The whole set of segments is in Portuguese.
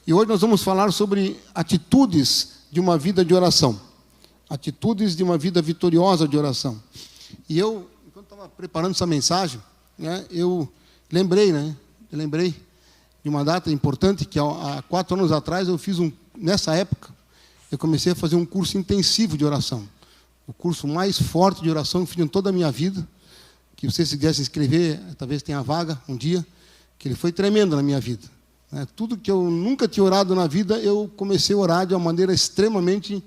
E hoje nós vamos falar sobre atitudes de uma vida de oração. Atitudes de uma vida vitoriosa de oração. E eu, enquanto estava preparando essa mensagem, né, eu lembrei de uma data importante que há 4 anos atrás eu fiz nessa época, eu comecei a fazer um curso intensivo de oração. O curso mais forte de oração que eu fiz em toda a minha vida, que você se quiser se inscrever, talvez tenha vaga um dia, que ele foi tremendo na minha vida. Tudo que eu nunca tinha orado na vida, eu comecei a orar de uma maneira extremamente,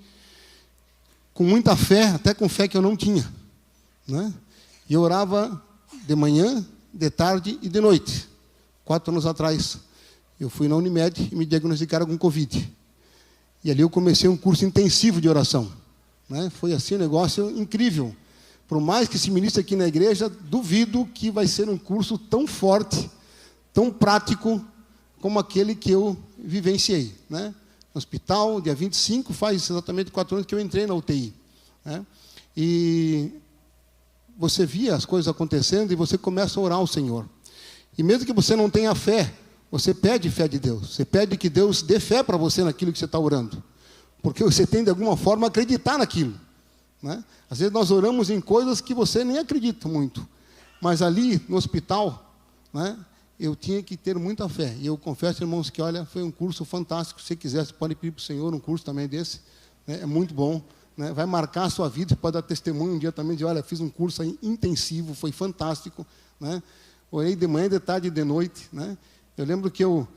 com muita fé, até com fé que eu não tinha. E eu orava de manhã, de tarde e de noite. 4 anos atrás, eu fui na Unimed e me diagnosticaram com Covid. E ali eu comecei um curso intensivo de oração. Foi assim um negócio incrível. Por mais que se ministre aqui na igreja, duvido que vai ser um curso tão forte, tão prático, como aquele que eu vivenciei. No hospital, dia 25, faz exatamente 4 anos que eu entrei na UTI. E você via as coisas acontecendo e você começa a orar ao Senhor. E mesmo que você não tenha fé, você pede fé de Deus. Você pede que Deus dê fé para você naquilo que você está orando. Porque você tem, de alguma forma, acreditar naquilo. Às vezes nós oramos em coisas que você nem acredita muito. Mas ali, no hospital, eu tinha que ter muita fé. E eu confesso, irmãos, que olha, foi um curso fantástico. Se você quiser, você pode pedir para o Senhor um curso também desse. É muito bom. Vai marcar a sua vida. Você pode dar testemunho um dia também de, olha, fiz um curso aí intensivo, foi fantástico. Orei de manhã, de tarde e de noite. Eu lembro que eu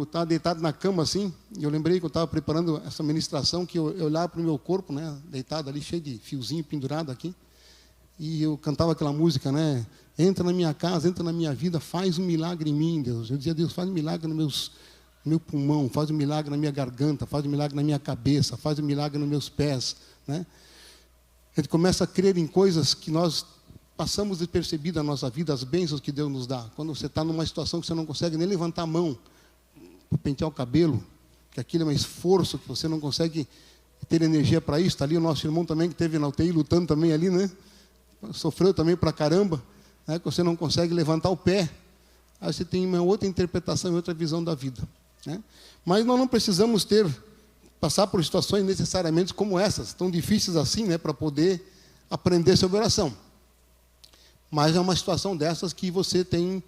estava deitado na cama assim, e eu lembrei que eu estava preparando essa ministração, que eu olhava para o meu corpo, deitado ali, cheio de fiozinho pendurado aqui, e eu cantava aquela música, entra na minha casa, entra na minha vida, faz um milagre em mim, Deus. Eu dizia, Deus, faz um milagre no meu pulmão, faz um milagre na minha garganta, faz um milagre na minha cabeça, faz um milagre nos meus pés. A gente começa a crer em coisas que nós passamos despercebidas na nossa vida, as bênçãos que Deus nos dá. Quando você está numa situação que você não consegue nem levantar a mão para pentear o cabelo, que aquilo é um esforço, que você não consegue ter energia para isso. Está ali o nosso irmão também, que esteve na UTI lutando também ali, sofreu também para caramba, que você não consegue levantar o pé. Aí você tem uma outra interpretação e outra visão da vida. Mas nós não precisamos passar por situações necessariamente como essas, tão difíceis assim, para poder aprender sobre oração. Mas é uma situação dessas que você tem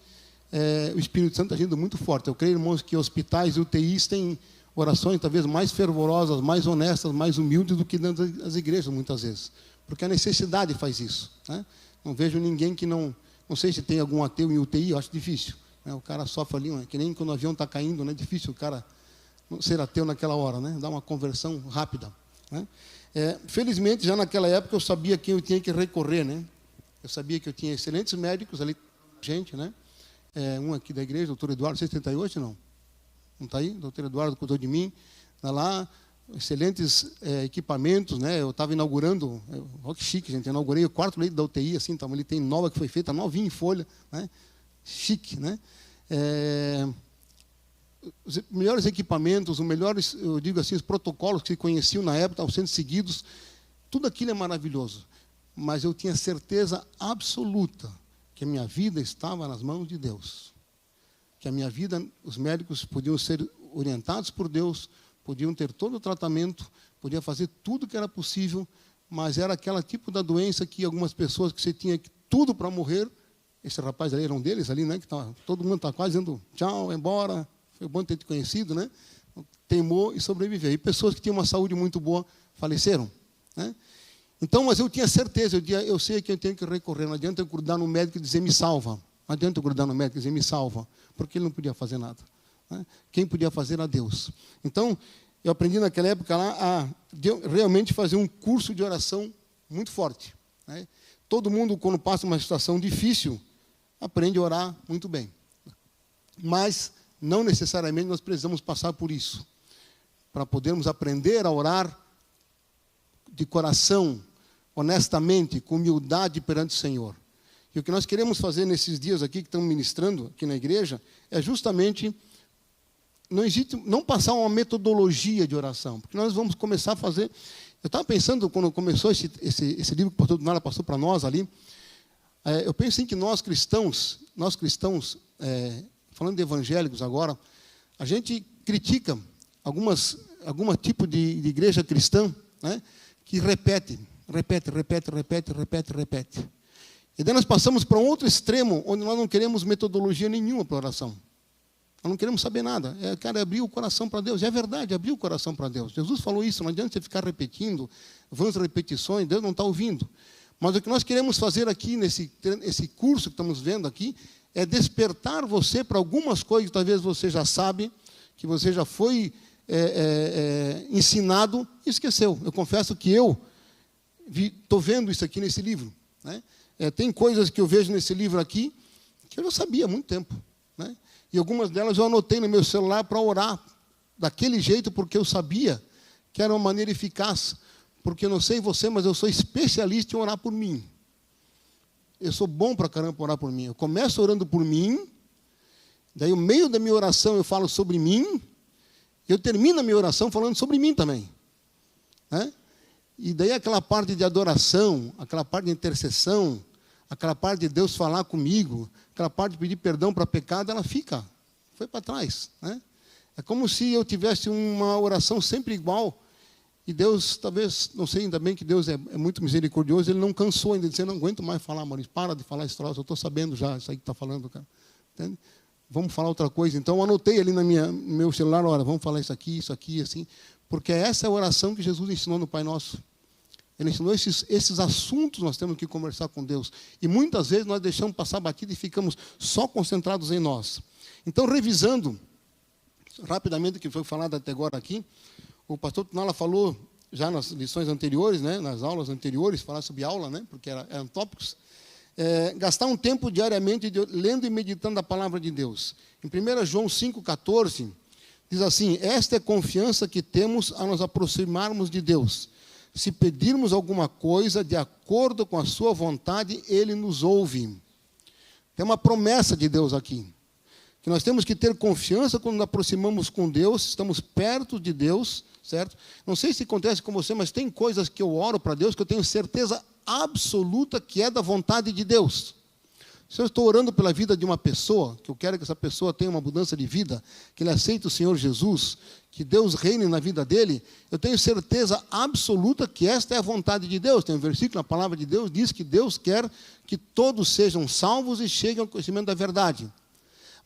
o Espírito Santo agindo muito forte. Eu creio, irmãos, que hospitais e UTIs têm orações talvez mais fervorosas, mais honestas, mais humildes do que nas igrejas, muitas vezes. Porque a necessidade faz isso. Não vejo ninguém que não sei se tem algum ateu em UTI, eu acho difícil. O cara sofre ali, que nem quando o avião está caindo, é difícil o cara ser ateu naquela hora, dar uma conversão rápida. Felizmente, já naquela época, eu sabia quem eu tinha que recorrer. Eu sabia que eu tinha excelentes médicos ali, gente, um aqui da igreja, doutor Eduardo, 68, não? Não está aí? Doutor Eduardo cuidou de mim. Está lá, excelentes equipamentos, Eu estava inaugurando, olha que chique, gente, eu inaugurei o 4º leito da UTI, assim, então, ele tem nova que foi feita, novinha em folha, chique, Os melhores equipamentos, eu digo assim, os protocolos que se conheciam na época, estavam sendo seguidos, tudo aquilo é maravilhoso. Mas eu tinha certeza absoluta que a minha vida estava nas mãos de Deus. Que a minha vida, os médicos podiam ser orientados por Deus, podiam ter todo o tratamento, podiam fazer tudo que era possível, mas era aquele tipo da doença que algumas pessoas que você tinha tudo para morrer, esse rapaz ali era um deles, ali, que todo mundo está quase dizendo tchau, embora, foi bom ter te conhecido, teimou e sobreviveu. E pessoas que tinham uma saúde muito boa faleceram. Então, mas eu tinha certeza, eu sei que eu tenho que recorrer, não adianta eu grudar no médico e dizer me salva. Não adianta eu grudar no médico e dizer me salva, porque ele não podia fazer nada. Quem podia fazer era Deus. Então, eu aprendi naquela época lá a realmente fazer um curso de oração muito forte. Todo mundo, quando passa uma situação difícil, aprende a orar muito bem. Mas, não necessariamente nós precisamos passar por isso. Para podermos aprender a orar de coração, honestamente, com humildade perante o Senhor. E o que nós queremos fazer nesses dias aqui, que estamos ministrando aqui na igreja, é justamente não passar uma metodologia de oração, porque nós vamos começar a fazer. Eu estava pensando, quando começou esse livro que o pastor Donara passou para nós ali, eu penso em que nós cristãos, falando de evangélicos agora, a gente critica algum tipo de igreja cristã, né, que repete. E daí nós passamos para um outro extremo, onde nós não queremos metodologia nenhuma para oração. Nós não queremos saber nada. Cara, abrir o coração para Deus. É verdade, abrir o coração para Deus. Jesus falou isso, não adianta você ficar repetindo, vãs repetições, Deus não está ouvindo. Mas o que nós queremos fazer aqui, nesse curso que estamos vendo aqui, é despertar você para algumas coisas que talvez você já sabe, que você já foi ensinado e esqueceu. Eu confesso que eu estou vendo isso aqui nesse livro, né? Tem coisas que eu vejo nesse livro aqui que eu já sabia há muito tempo, né? E algumas delas eu anotei no meu celular para orar daquele jeito, porque eu sabia que era uma maneira eficaz. Porque eu não sei você, mas eu sou especialista em orar por mim. Eu sou bom para caramba orar por mim. Eu começo orando por mim, daí no meio da minha oração eu falo sobre mim, eu termino a minha oração falando sobre mim também, né? E daí aquela parte de adoração, aquela parte de intercessão, aquela parte de Deus falar comigo, aquela parte de pedir perdão para pecado, ela foi para trás, né? É como se eu tivesse uma oração sempre igual, e Deus, talvez, não sei, ainda bem que Deus é muito misericordioso, Ele não cansou ainda de dizer, não aguento mais falar, Maurício, para de falar esse troço, eu estou sabendo já isso aí que está falando, cara. Entende? Vamos falar outra coisa. Então, eu anotei ali no meu celular, olha, vamos falar isso aqui, assim, porque essa é a oração que Jesus ensinou no Pai Nosso. Ele ensinou esses assuntos, nós temos que conversar com Deus. E muitas vezes nós deixamos passar batida e ficamos só concentrados em nós. Então, revisando rapidamente o que foi falado até agora aqui, o pastor Tunala falou já nas lições anteriores, né, nas aulas anteriores, falar sobre aula, né, porque eram tópicos. Gastar um tempo diariamente lendo e meditando a palavra de Deus. Em 1 João 5,14, diz assim, esta é a confiança que temos a nos aproximarmos de Deus. Se pedirmos alguma coisa de acordo com a sua vontade, Ele nos ouve. Tem uma promessa de Deus aqui, que nós temos que ter confiança quando nos aproximamos com Deus, estamos perto de Deus, certo? Não sei se acontece com você, mas tem coisas que eu oro para Deus que eu tenho certeza absoluta que é da vontade de Deus. Se eu estou orando pela vida de uma pessoa, que eu quero que essa pessoa tenha uma mudança de vida, que ele aceite o Senhor Jesus, que Deus reine na vida dele, eu tenho certeza absoluta que esta é a vontade de Deus. Tem um versículo na palavra de Deus, diz que Deus quer que todos sejam salvos e cheguem ao conhecimento da verdade.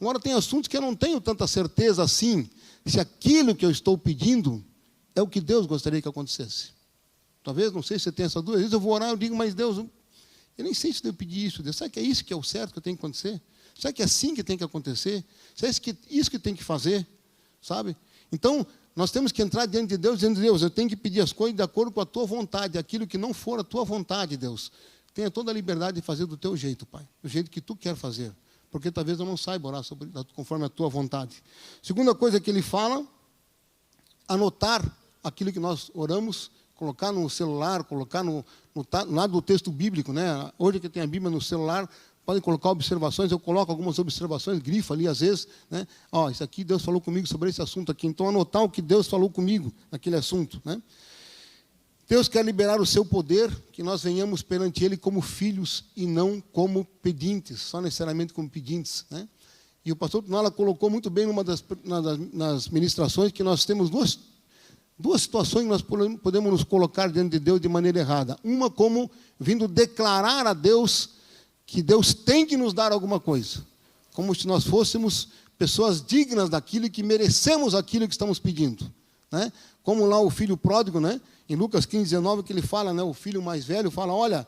Agora, tem assuntos que eu não tenho tanta certeza assim, se aquilo que eu estou pedindo é o que Deus gostaria que acontecesse. Talvez, não sei se você tem essa dúvida, às vezes eu vou orar e eu digo, mas Deus, eu nem sei se eu pedir isso. Deus, será que é isso que é o certo que tem que acontecer? Será que é assim que tem que acontecer? Será que é isso que tem que fazer? Sabe? Então, nós temos que entrar diante de Deus, dizendo, Deus, eu tenho que pedir as coisas de acordo com a tua vontade, aquilo que não for a tua vontade, Deus. Tenha toda a liberdade de fazer do teu jeito, Pai, do jeito que tu quer fazer, porque talvez eu não saiba orar conforme a tua vontade. Segunda coisa que ele fala, anotar aquilo que nós oramos, colocar no celular, colocar no lado do texto bíblico, né? Hoje que tem a Bíblia no celular, podem colocar observações, eu coloco algumas observações, grifo ali às vezes, né? Ó, isso aqui Deus falou comigo sobre esse assunto aqui, então anotar o que Deus falou comigo naquele assunto, né? Deus quer liberar o seu poder, que nós venhamos perante Ele como filhos e não como pedintes, só necessariamente como pedintes, né? E o pastor Tunala colocou muito bem nas ministrações que nós temos duas situações que nós podemos nos colocar diante de Deus de maneira errada. Uma como vindo declarar a Deus que Deus tem que nos dar alguma coisa, como se nós fôssemos pessoas dignas daquilo e que merecemos aquilo que estamos pedindo, né? Como lá o filho pródigo, né? Em Lucas 15:19, que ele fala, né? O filho mais velho fala, olha,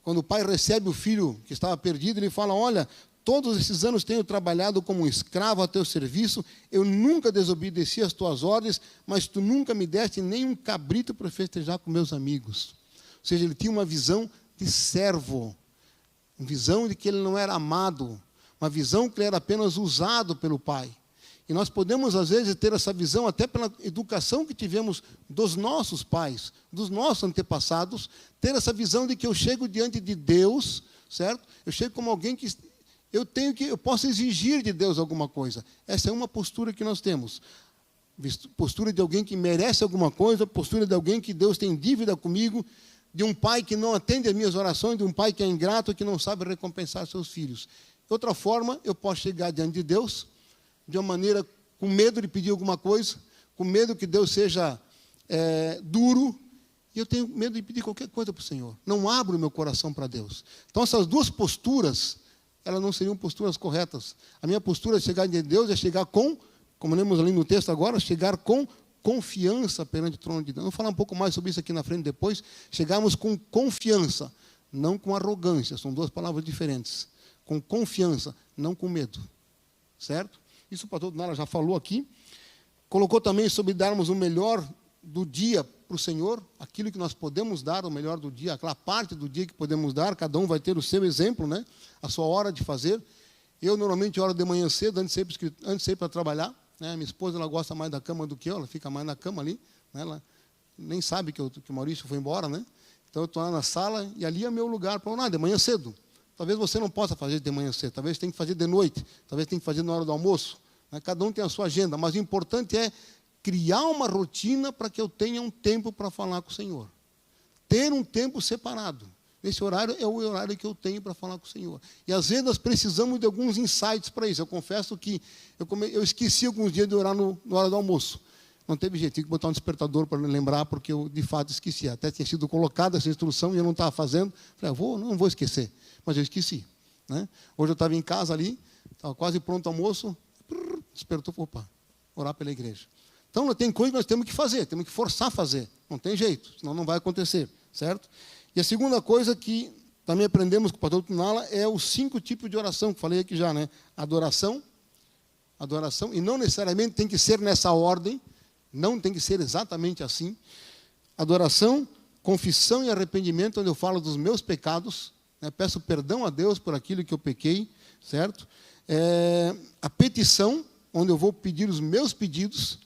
quando o pai recebe o filho que estava perdido, ele fala, olha, todos esses anos tenho trabalhado como um escravo a teu serviço, eu nunca desobedeci às tuas ordens, mas tu nunca me deste nem um cabrito para festejar com meus amigos. Ou seja, ele tinha uma visão de servo, uma visão de que ele não era amado, uma visão que ele era apenas usado pelo pai. E nós podemos, às vezes, ter essa visão até pela educação que tivemos dos nossos pais, dos nossos antepassados, ter essa visão de que eu chego diante de Deus, certo? Eu chego como alguém que eu posso exigir de Deus alguma coisa. Essa é uma postura que nós temos. Postura de alguém que merece alguma coisa, postura de alguém que Deus tem dívida comigo, de um pai que não atende às minhas orações, de um pai que é ingrato, que não sabe recompensar seus filhos. De outra forma, eu posso chegar diante de Deus de uma maneira com medo de pedir alguma coisa, com medo que Deus seja duro, e eu tenho medo de pedir qualquer coisa para o Senhor. Não abro o meu coração para Deus. Então, essas duas posturas, elas não seriam posturas corretas. A minha postura de chegar diante de Deus é chegar com, como lemos ali no texto agora, chegar com confiança perante o trono de Deus. Vamos falar um pouco mais sobre isso aqui na frente depois. Chegarmos com confiança, não com arrogância. São duas palavras diferentes. Com confiança, não com medo. Certo? Isso o pastor Nala já falou aqui. Colocou também sobre darmos o melhor do dia para o Senhor, aquilo que nós podemos dar, o melhor do dia, aquela parte do dia que podemos dar, cada um vai ter o seu exemplo, né? A sua hora de fazer. Eu normalmente oro de manhã cedo, antes de ir para trabalhar, né? Minha esposa, ela gosta mais da cama do que eu, ela fica mais na cama ali, né? Ela nem sabe que o Maurício foi embora, né? Então eu estou lá na sala e ali é meu lugar para orar, de manhã cedo. Talvez você não possa fazer de manhã cedo, talvez tenha que fazer de noite, talvez tenha que fazer na hora do almoço, né? Cada um tem a sua agenda, mas o importante é criar uma rotina para que eu tenha um tempo para falar com o Senhor. Ter um tempo separado. Esse horário é o horário que eu tenho para falar com o Senhor. E às vezes nós precisamos de alguns insights para isso. Eu confesso que eu esqueci alguns dias de orar na hora do almoço. Não teve jeito, tinha que botar um despertador para me lembrar, porque eu de fato esqueci. Até tinha sido colocada essa instrução e eu não estava fazendo. Falei, não vou esquecer. Mas eu esqueci. Né? Hoje eu estava em casa ali, estava quase pronto o almoço, despertou, opa, orar pela igreja. Então, tem coisa que nós temos que fazer, temos que forçar a fazer. Não tem jeito, senão não vai acontecer, certo? E a segunda coisa que também aprendemos com o pastor Tunala é os 5 tipos de oração, que falei aqui já, né? Adoração, e não necessariamente tem que ser nessa ordem, não tem que ser exatamente assim. Adoração, confissão e arrependimento, onde eu falo dos meus pecados, né? Peço perdão a Deus por aquilo que eu pequei, certo? A petição, onde eu vou pedir os meus pedidos.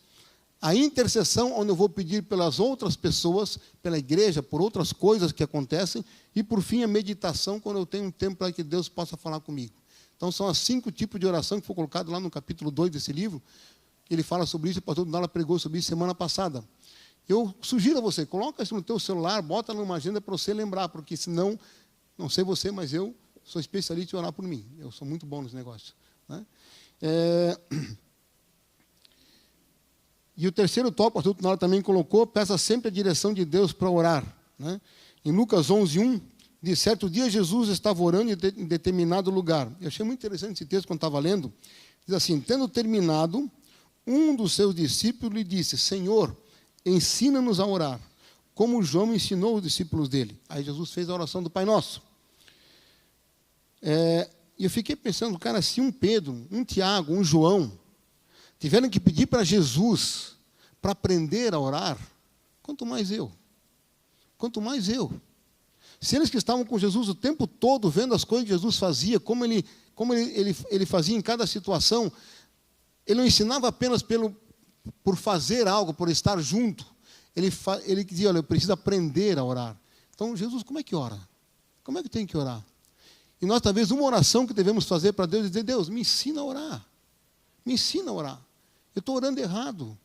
A intercessão, onde eu vou pedir pelas outras pessoas, pela igreja, por outras coisas que acontecem. E, por fim, a meditação, quando eu tenho um tempo para que Deus possa falar comigo. Então, são os 5 tipos de oração que foi colocado lá no capítulo 2 desse livro. Ele fala sobre isso, o pastor Nala pregou sobre isso semana passada. Eu sugiro a você, coloca isso no teu celular, bota numa agenda para você lembrar, porque senão, não sei você, mas eu sou especialista em orar por mim. Eu sou muito bom nesse negócio. Né? E o terceiro tópico, o pastor Tunala também colocou, peça sempre a direção de Deus para orar. Né? Em Lucas 11:1, diz, certo dia Jesus estava orando em determinado lugar. Eu achei muito interessante esse texto quando estava lendo. Diz assim, tendo terminado, um dos seus discípulos lhe disse, Senhor, ensina-nos a orar, como João ensinou os discípulos dele. Aí Jesus fez a oração do Pai Nosso. E eu fiquei pensando, cara, se um Pedro, um Tiago, um João, tiveram que pedir para Jesus para aprender a orar, quanto mais eu. Quanto mais eu. Se eles que estavam com Jesus o tempo todo, vendo as coisas que Jesus fazia, como ele fazia em cada situação, ele não ensinava apenas por fazer algo, por estar junto. Ele dizia, olha, eu preciso aprender a orar. Então, Jesus, como é que ora? Como é que tem que orar? E nós, talvez, uma oração que devemos fazer para Deus é dizer, Deus, me ensina a orar. Me ensina a orar. Eu estou orando errado.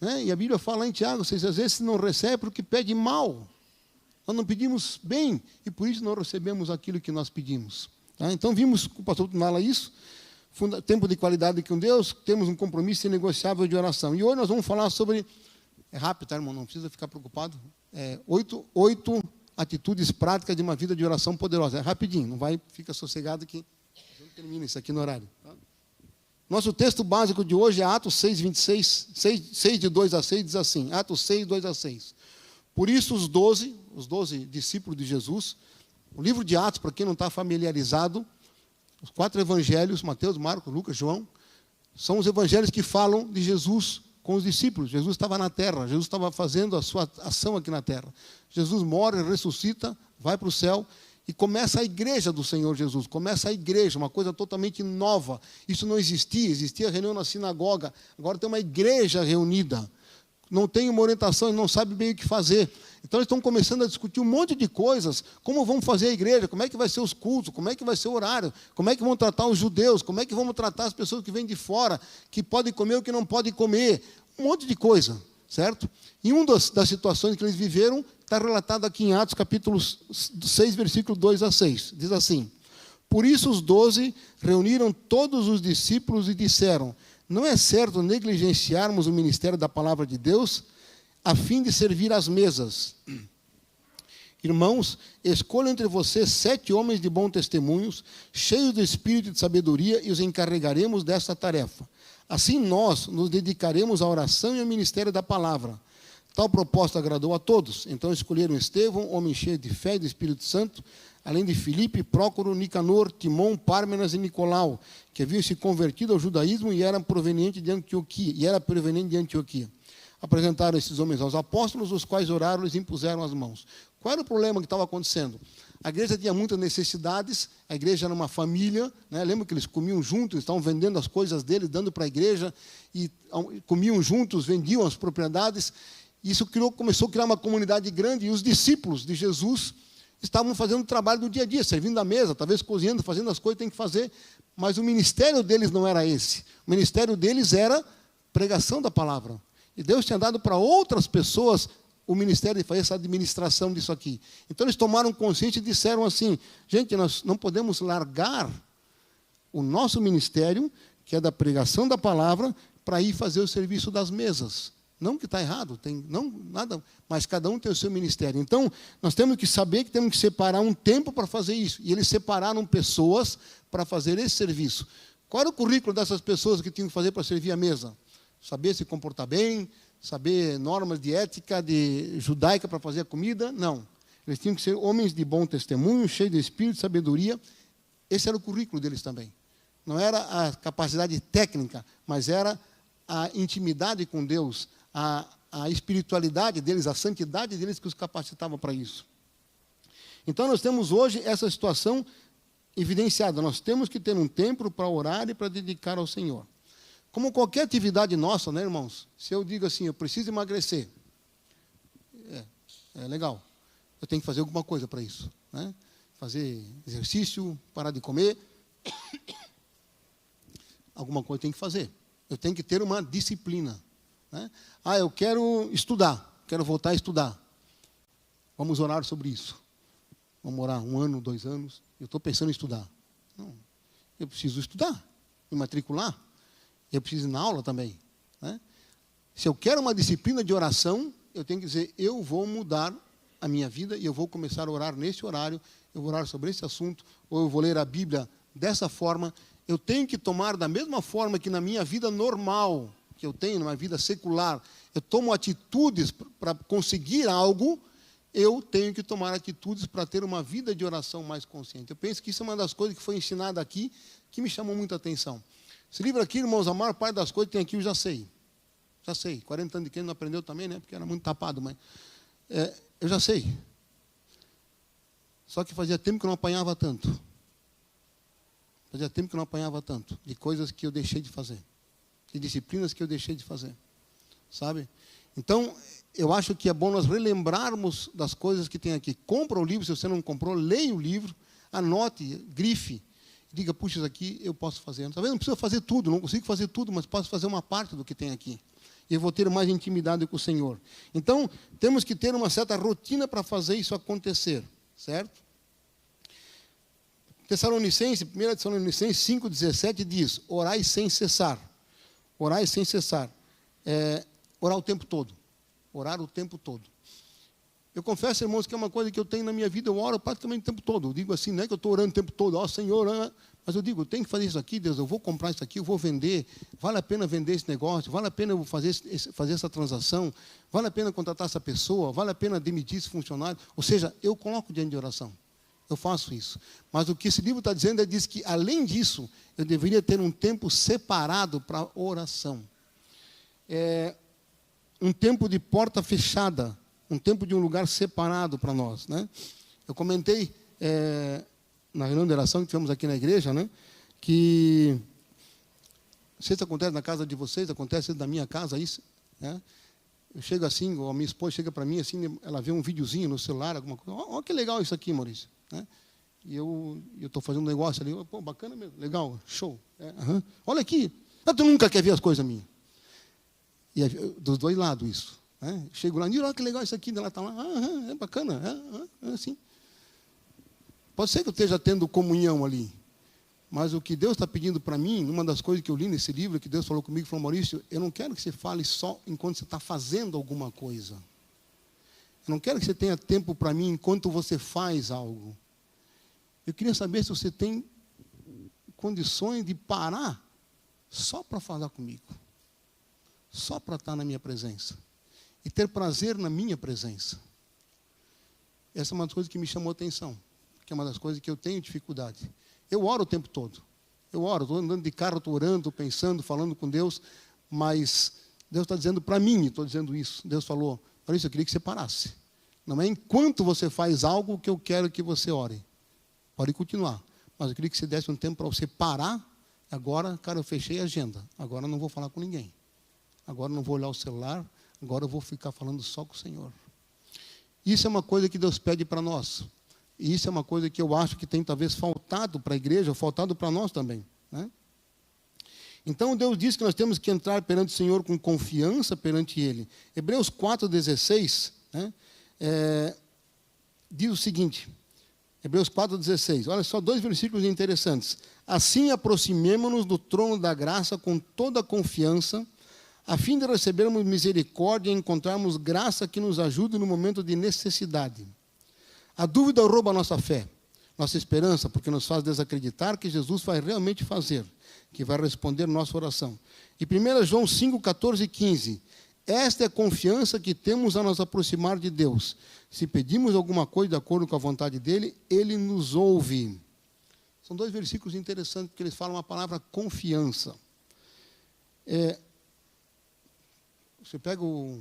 Né? E a Bíblia fala em Tiago, vocês às vezes não recebem porque pede mal. Nós não pedimos bem e por isso não recebemos aquilo que nós pedimos. Tá? Então vimos com o pastor Tunala isso, tempo de qualidade com Deus, temos um compromisso inegociável de oração. E hoje nós vamos falar sobre, é rápido, tá, irmão? Não precisa ficar preocupado. 8 atitudes práticas de uma vida de oração poderosa. É rapidinho, não vai, fica sossegado que eu termino isso aqui no horário. Tá? Nosso texto básico de hoje é Atos 6, 26, 6 de 2 a 6, diz assim, Atos 6, 2 a 6. Por isso os 12 discípulos de Jesus, o livro de Atos, para quem não está familiarizado, os 4 evangelhos, Mateus, Marcos, Lucas, João, são os evangelhos que falam de Jesus com os discípulos. Jesus estava na terra, Jesus estava fazendo a sua ação aqui na terra. Jesus morre, ressuscita, vai para o céu, e começa a igreja do Senhor Jesus, começa a igreja, uma coisa totalmente nova. Isso não existia reunião na sinagoga, agora tem uma igreja reunida. Não tem uma orientação, não sabe bem o que fazer. Então eles estão começando a discutir um monte de coisas, como vão fazer a igreja, como é que vai ser os cultos, como é que vai ser o horário, como é que vão tratar os judeus, como é que vão tratar as pessoas que vêm de fora, que podem comer ou que não podem comer, um monte de coisa, certo? E uma das situações que eles viveram está relatado aqui em Atos, capítulo 6, versículo 2 a 6. Diz assim, por isso os 12 reuniram todos os discípulos e disseram, Não é certo negligenciarmos o ministério da palavra de Deus a fim de servir às mesas. Irmãos, escolha entre vocês 7 homens de bom testemunhos, cheios do espírito e de sabedoria, e os encarregaremos desta tarefa. Assim nós nos dedicaremos à oração e ao ministério da palavra. Tal proposta agradou a todos. Então escolheram Estevão, homem cheio de fé e do Espírito Santo, além de Filipe, Prócoro, Nicanor, Timon, Pármenas e Nicolau, que haviam se convertido ao judaísmo e era proveniente de Antioquia. Apresentaram esses homens aos apóstolos, os quais oraram e lhes impuseram as mãos. Qual era o problema que estava acontecendo? A igreja tinha muitas necessidades, a igreja era uma família, né? Lembra que eles comiam juntos, estavam vendendo as coisas deles, dando para a igreja, e comiam juntos, vendiam as propriedades. Isso começou a criar uma comunidade grande, e os discípulos de Jesus estavam fazendo o trabalho do dia a dia, servindo à mesa, talvez cozinhando, fazendo as coisas que tem que fazer, mas o ministério deles não era esse. O ministério deles era pregação da palavra. E Deus tinha dado para outras pessoas o ministério de fazer essa administração disso aqui. Então eles tomaram consciência e disseram assim: gente, nós não podemos largar o nosso ministério, que é da pregação da palavra, para ir fazer o serviço das mesas. Não que está errado, não nada, mas cada um tem o seu ministério. Então, nós temos que saber que temos que separar um tempo para fazer isso. E eles separaram pessoas para fazer esse serviço. Qual era o currículo dessas pessoas que tinham que fazer para servir a mesa? Saber se comportar bem, saber normas de ética judaica para fazer a comida? Não. Eles tinham que ser homens de bom testemunho, cheios de espírito, de sabedoria. Esse era o currículo deles também. Não era a capacidade técnica, mas era a intimidade com Deus, a espiritualidade deles, a santidade deles que os capacitava para isso. Então, nós temos hoje essa situação evidenciada. Nós temos que ter um tempo para orar e para dedicar ao Senhor. Como qualquer atividade nossa, né, irmãos? Se eu digo assim, eu preciso emagrecer. É legal. Eu tenho que fazer alguma coisa para isso, né? Fazer exercício, parar de comer. Alguma coisa eu tenho que fazer. Eu tenho que ter uma disciplina, né? Eu quero estudar, quero voltar a estudar. Vamos orar sobre isso. Vamos orar 1 ano, 2 anos. Eu estou pensando em estudar. Não, eu preciso estudar, me matricular. Eu preciso ir na aula também, né? Se eu quero uma disciplina de oração, eu tenho que dizer, eu vou mudar a minha vida e eu vou começar a orar nesse horário, eu vou orar sobre esse assunto, ou eu vou ler a Bíblia dessa forma. Eu tenho que tomar da mesma forma que na minha vida normal, que eu tenho, numa vida secular, eu tomo atitudes para conseguir algo, eu tenho que tomar atitudes para ter uma vida de oração mais consciente. Eu penso que isso é uma das coisas que foi ensinada aqui, que me chamou muita atenção. Esse livro aqui, irmãos, a maior parte das coisas que tem aqui eu já sei. Já sei. 40 anos de quem não aprendeu também, né? Porque era muito tapado, mas eu já sei. Só que fazia tempo que eu não apanhava tanto. Fazia tempo que eu não apanhava tanto de coisas que eu deixei de fazer, de disciplinas que eu deixei de fazer, sabe? Então, eu acho que é bom nós relembrarmos das coisas que tem aqui. Compra o livro, se você não comprou, leia o livro, anote, grife, diga, puxa, isso aqui eu posso fazer. Talvez não precisa fazer tudo, não consigo fazer tudo, mas posso fazer uma parte do que tem aqui. E eu vou ter mais intimidade com o Senhor. Então, temos que ter uma certa rotina para fazer isso acontecer, certo? 1 Tessalonicenses 5,17 diz, orai sem cessar. Orai sem cessar. Orar o tempo todo. Orar o tempo todo. Eu confesso, irmãos, que é uma coisa que eu tenho na minha vida, eu oro praticamente o tempo todo. Eu digo assim, não é que eu estou orando o tempo todo, Senhor, mas eu digo, eu tenho que fazer isso aqui, Deus, eu vou comprar isso aqui, eu vou vender, vale a pena vender esse negócio, vale a pena eu fazer essa transação, vale a pena contratar essa pessoa, vale a pena demitir esse funcionário. Ou seja, eu coloco diante de oração. Eu faço isso. Mas o que esse livro está dizendo, diz que, além disso, eu deveria ter um tempo separado para oração. Um tempo de porta fechada, um tempo de um lugar separado para nós, né? Eu comentei na reunião de oração que tivemos aqui na igreja, né, que não sei se acontece na casa de vocês, acontece na minha casa isso, né? Eu chego assim, ou a minha esposa chega para mim assim, ela vê um videozinho no celular, alguma coisa, olha que legal isso aqui, Maurício, né? E eu estou fazendo um negócio ali, pô, bacana mesmo, legal, show. Olha aqui, tu nunca quer ver as coisas minhas. E dos dois lados isso. Né? Chego lá, olha que legal isso aqui, ela está lá, é bacana, assim. Pode ser que eu esteja tendo comunhão ali, Mas o que Deus está pedindo para mim, uma das coisas que eu li nesse livro, que Deus falou comigo, falou: Maurício, eu não quero que você fale só enquanto você está fazendo alguma coisa. Eu não quero que você tenha tempo para mim enquanto você faz algo. Eu queria saber se você tem condições de parar só para falar comigo. Só para estar na minha presença. E ter prazer na minha presença. Essa é uma das coisas que me chamou a atenção. Que é uma das coisas que eu tenho dificuldade. Eu oro o tempo todo. Eu oro, estou andando de carro, estou orando, pensando, falando com Deus. Mas Deus está dizendo para mim, estou dizendo isso. Deus falou: Maurício, eu queria que você parasse. Não é enquanto você faz algo que eu quero que você ore. Pode continuar. Mas eu queria que você desse um tempo para você parar. Agora, cara, eu fechei a agenda. Agora eu não vou falar com ninguém. Agora eu não vou olhar o celular. Agora eu vou ficar falando só com o Senhor. Isso é uma coisa que Deus pede para nós. E isso é uma coisa que eu acho que tem talvez faltado para a igreja, faltado para nós também. Né? Então Deus diz que nós temos que entrar perante o Senhor com confiança perante Ele. Hebreus 4,16, né, diz o seguinte, Hebreus 4,16, olha só, 2 versículos interessantes. Assim aproximemo-nos do trono da graça com toda a confiança, a fim de recebermos misericórdia e encontrarmos graça que nos ajude no momento de necessidade. A dúvida rouba a nossa fé, nossa esperança, porque nos faz desacreditar que Jesus vai realmente fazer, que vai responder nossa oração. E 1 João 5, 14 e 15. Esta é a confiança que temos a nos aproximar de Deus. Se pedimos alguma coisa de acordo com a vontade dEle, Ele nos ouve. São 2 versículos interessantes, porque eles falam a palavra confiança. Você pega o...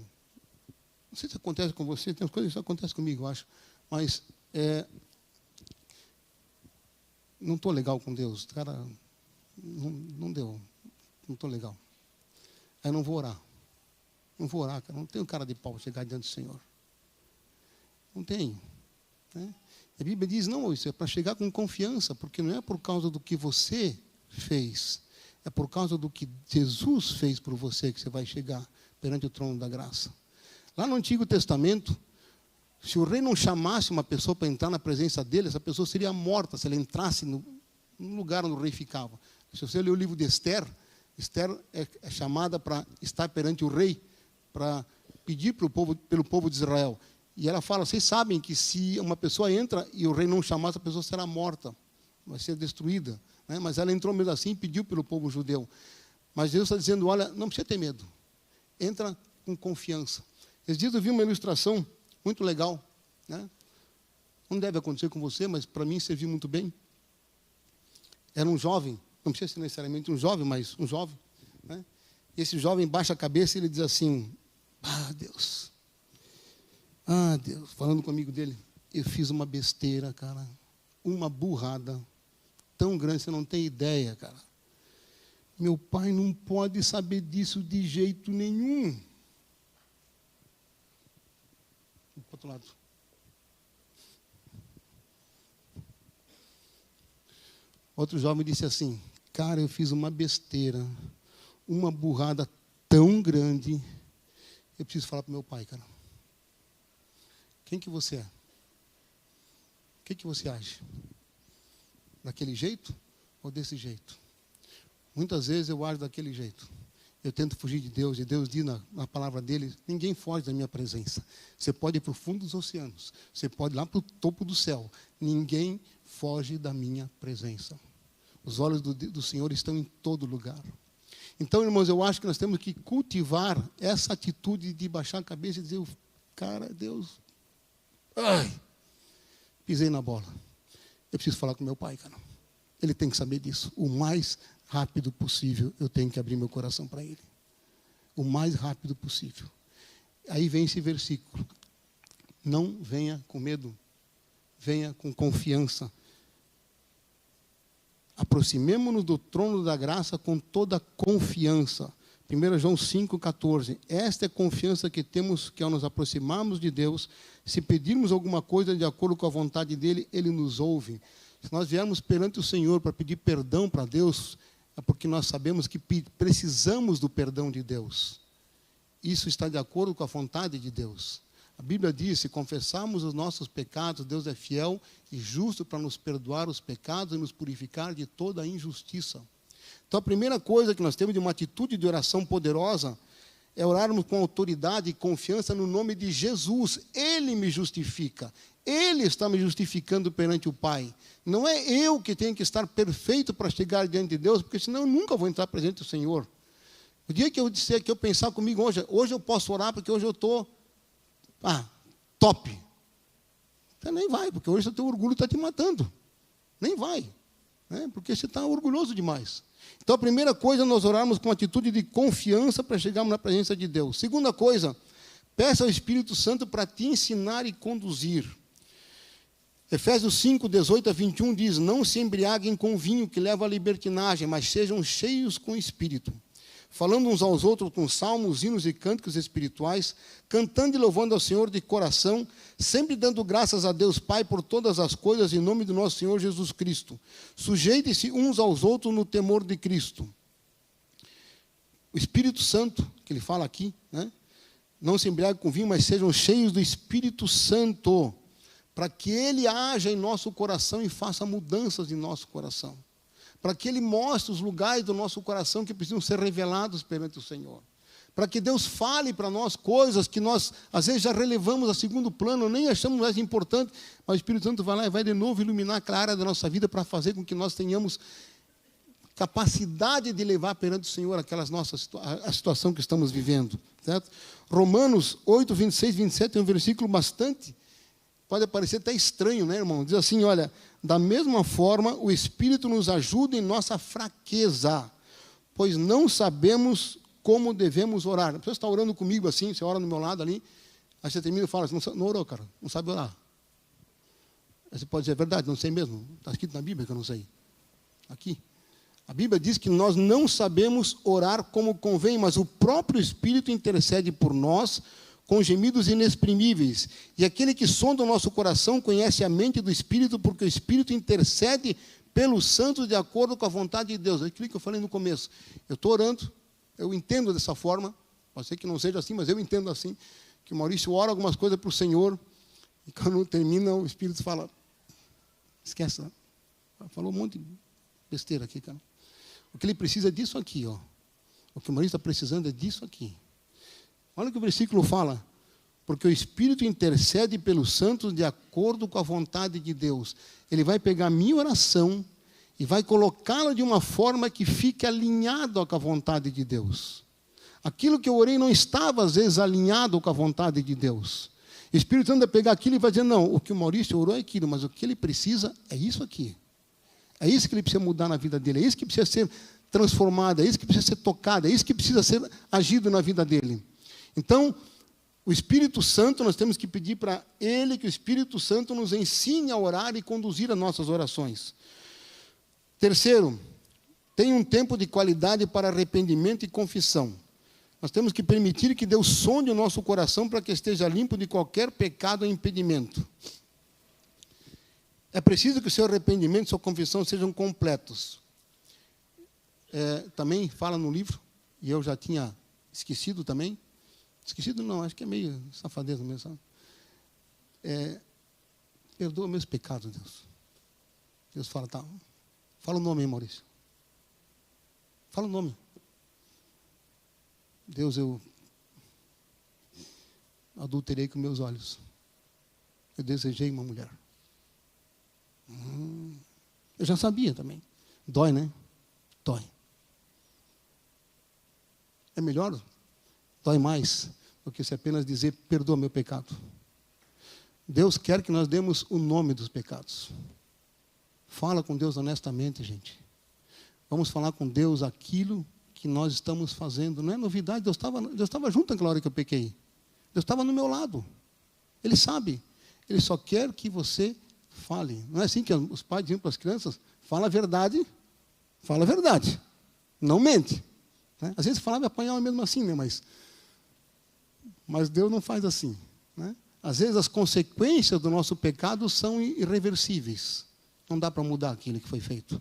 Não sei se acontece com você, tem coisas que acontecem comigo, eu acho. Mas não estou legal com Deus. Cara, não deu. Não estou legal. Aí não vou orar. Não vou orar, cara. Não tenho cara de pau chegar diante do Senhor. Não tenho. Né? A Bíblia diz, não, isso é para chegar com confiança, porque não é por causa do que você fez, é por causa do que Jesus fez por você que você vai chegar perante o trono da graça. Lá no Antigo Testamento, se o rei não chamasse uma pessoa para entrar na presença dele, essa pessoa seria morta se ela entrasse no lugar onde o rei ficava. Se você ler o livro de Esther, Esther é chamada para estar perante o rei, para pedir pelo povo de Israel. E ela fala, vocês sabem que se uma pessoa entra e o rei não chamar, essa pessoa será morta, vai ser destruída. Né? Mas ela entrou mesmo assim e pediu pelo povo judeu. Mas Deus está dizendo, olha, não precisa ter medo. Entra com confiança. Esses dias eu vi uma ilustração muito legal. Né? Não deve acontecer com você, mas para mim serviu muito bem. Era um jovem, não precisa ser necessariamente um jovem, mas um jovem. Né? E esse jovem baixa a cabeça e ele diz assim, Deus, falando com o amigo dele, eu fiz uma besteira, cara, uma burrada tão grande, você não tem ideia, cara. Meu pai não pode saber disso de jeito nenhum. Para o outro lado. Outro jovem disse assim, cara, eu fiz uma besteira, uma burrada tão grande, eu preciso falar para meu pai, cara. Quem que você é? O que você acha? Daquele jeito ou desse jeito? Muitas vezes eu acho daquele jeito. Eu tento fugir de Deus, e Deus diz na palavra dele, ninguém foge da minha presença. Você pode ir para o fundo dos oceanos, você pode ir lá para o topo do céu. Ninguém foge da minha presença. Os olhos do Senhor estão em todo lugar. Então, irmãos, eu acho que nós temos que cultivar essa atitude de baixar a cabeça e dizer, cara, Deus, pisei na bola. Eu preciso falar com meu pai, cara. Ele tem que saber disso. O mais rápido possível, eu tenho que abrir meu coração para ele. O mais rápido possível. Aí vem esse versículo. Não venha com medo. Venha com confiança. Aproximemo-nos do trono da graça com toda confiança. 1 João 5,14. Esta é a confiança que temos que ao nos aproximarmos de Deus, se pedirmos alguma coisa de acordo com a vontade dEle, Ele nos ouve. Se nós viermos perante o Senhor para pedir perdão para Deus, é porque nós sabemos que precisamos do perdão de Deus. Isso está de acordo com a vontade de Deus. A Bíblia diz, se confessarmos os nossos pecados, Deus é fiel e justo para nos perdoar os pecados e nos purificar de toda a injustiça. Então, a primeira coisa que nós temos de uma atitude de oração poderosa é orarmos com autoridade e confiança no nome de Jesus. Ele me justifica. Ele está me justificando perante o Pai. Não é eu que tenho que estar perfeito para chegar diante de Deus, porque senão eu nunca vou entrar presente do Senhor. O dia que eu disser, que eu pensar comigo hoje eu posso orar porque hoje eu estou top. Você nem vai, porque hoje o teu orgulho está te matando. Nem vai, né? Porque você está orgulhoso demais. Então, a primeira coisa é nós orarmos com atitude de confiança para chegarmos na presença de Deus. Segunda coisa, peça ao Espírito Santo para te ensinar e conduzir. Efésios 5, 18 a 21 diz, não se embriaguem com vinho que leva à libertinagem, mas sejam cheios com o Espírito, falando uns aos outros com salmos, hinos e cânticos espirituais, cantando e louvando ao Senhor de coração, sempre dando graças a Deus Pai por todas as coisas, em nome do nosso Senhor Jesus Cristo. Sujeitem-se uns aos outros no temor de Cristo. O Espírito Santo, que ele fala aqui, né? Não se embriaguem com vinho, mas sejam cheios do Espírito Santo, para que ele haja em nosso coração e faça mudanças em nosso coração. Para que ele mostre os lugares do nosso coração que precisam ser revelados perante o Senhor. Para que Deus fale para nós coisas que nós, às vezes, já relevamos a segundo plano, nem achamos mais importante, mas o Espírito Santo vai lá e vai de novo iluminar aquela área da nossa vida para fazer com que nós tenhamos capacidade de levar perante o Senhor a situação que estamos vivendo. Certo? Romanos 8, 26, 27 é um versículo bastante, pode parecer até estranho, né, irmão? Diz assim, olha, da mesma forma, o Espírito nos ajuda em nossa fraqueza, pois não sabemos como devemos orar. A pessoa está orando comigo assim, você ora no meu lado ali, aí você termina e fala, você não orou, cara, não sabe orar. Aí você pode dizer, é verdade, não sei mesmo, está escrito na Bíblia que eu não sei. Aqui. A Bíblia diz que nós não sabemos orar como convém, mas o próprio Espírito intercede por nós, com gemidos inexprimíveis. E aquele que sonda o nosso coração conhece a mente do Espírito, porque o Espírito intercede pelos santos de acordo com a vontade de Deus. É aquilo que eu falei no começo. Eu estou orando, eu entendo dessa forma, pode ser que não seja assim, mas eu entendo assim, que o Maurício ora algumas coisas para o Senhor, e quando termina, o Espírito fala, esquece, né? Falou um monte de besteira aqui, cara. O que ele precisa é disso aqui, ó. O que o Maurício está precisando é disso aqui. Olha o que o versículo fala. Porque o Espírito intercede pelos santos de acordo com a vontade de Deus. Ele vai pegar a minha oração e vai colocá-la de uma forma que fique alinhado com a vontade de Deus. Aquilo que eu orei não estava, às vezes, alinhado com a vontade de Deus. O Espírito Santo vai pegar aquilo e vai dizer, não, o que o Maurício orou é aquilo, mas o que ele precisa é isso aqui. É isso que ele precisa mudar na vida dele, é isso que precisa ser transformado, é isso que precisa ser tocado, é isso que precisa ser agido na vida dele. Então, o Espírito Santo, nós temos que pedir para Ele que o Espírito Santo nos ensine a orar e conduzir as nossas orações. Terceiro, tenha um tempo de qualidade para arrependimento e confissão. Nós temos que permitir que Deus sonde o nosso coração para que esteja limpo de qualquer pecado ou impedimento. É preciso que o seu arrependimento e sua confissão sejam completos. Também fala no livro, e eu já tinha esquecido também, esquecido não, acho que é meio safadeza mesmo, sabe? Perdoa meus pecados, Deus. Deus fala, tá. Fala o nome aí, Maurício. Fala o nome. Deus, eu adulterei com meus olhos. Eu desejei uma mulher. Eu já sabia também. Dói, né? Dói. É melhor? Dói mais do que se apenas dizer, perdoa meu pecado. Deus quer que nós demos o nome dos pecados. Fala com Deus honestamente, gente. Vamos falar com Deus aquilo que nós estamos fazendo. Não é novidade, Deus estava junto naquela hora que eu pequei. Deus estava no meu lado. Ele sabe. Ele só quer que você fale. Não é assim que os pais diziam para as crianças? Fala a verdade. Fala a verdade. Não mente. Né? Às vezes falava e apanhava mesmo assim, né? Mas Deus não faz assim. Né? Às vezes as consequências do nosso pecado são irreversíveis. Não dá para mudar aquilo que foi feito.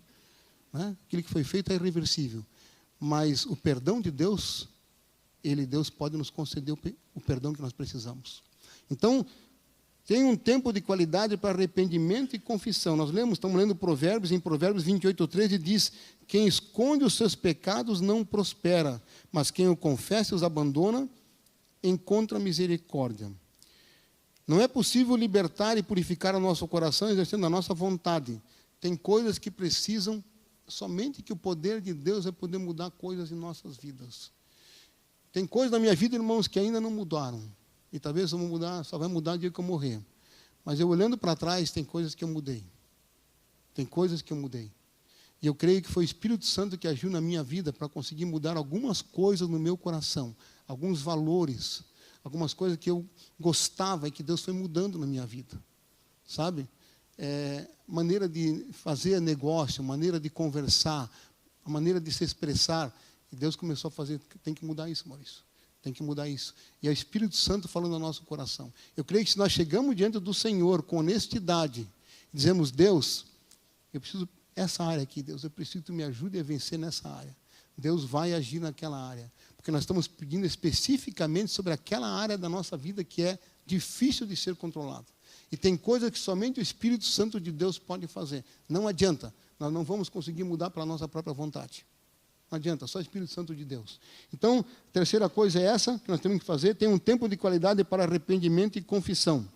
Né? Aquilo que foi feito é irreversível. Mas o perdão de Deus, Deus pode nos conceder o perdão que nós precisamos. Então, tem um tempo de qualidade para arrependimento e confissão. Nós estamos lendo Provérbios, em Provérbios 28:13 diz: quem esconde os seus pecados não prospera, mas quem o confessa e os abandona, encontra misericórdia. Não é possível libertar e purificar o nosso coração exercendo a nossa vontade. Tem coisas que precisam, somente que o poder de Deus vai poder mudar coisas em nossas vidas. Tem coisas na minha vida, irmãos, que ainda não mudaram. E talvez só vai mudar no dia que eu morrer. Mas eu olhando para trás, tem coisas que eu mudei. Tem coisas que eu mudei. E eu creio que foi o Espírito Santo que agiu na minha vida para conseguir mudar algumas coisas no meu coração. Alguns valores. Algumas coisas que eu gostava e que Deus foi mudando na minha vida. Sabe? Maneira de fazer negócio, maneira de conversar, a maneira de se expressar. E Deus começou a fazer, tem que mudar isso, Maurício. Tem que mudar isso. E é o Espírito Santo falando no nosso coração. Eu creio que se nós chegamos diante do Senhor com honestidade, dizemos: Deus, eu preciso, essa área aqui, Deus, eu preciso que tu me ajude a vencer nessa área. Deus vai agir naquela área. Porque nós estamos pedindo especificamente sobre aquela área da nossa vida que é difícil de ser controlada. E tem coisas que somente o Espírito Santo de Deus pode fazer. Não adianta. Nós não vamos conseguir mudar para a nossa própria vontade. Não adianta, só o Espírito Santo de Deus. Então, a terceira coisa é essa que nós temos que fazer: tem um tempo de qualidade para arrependimento e confissão.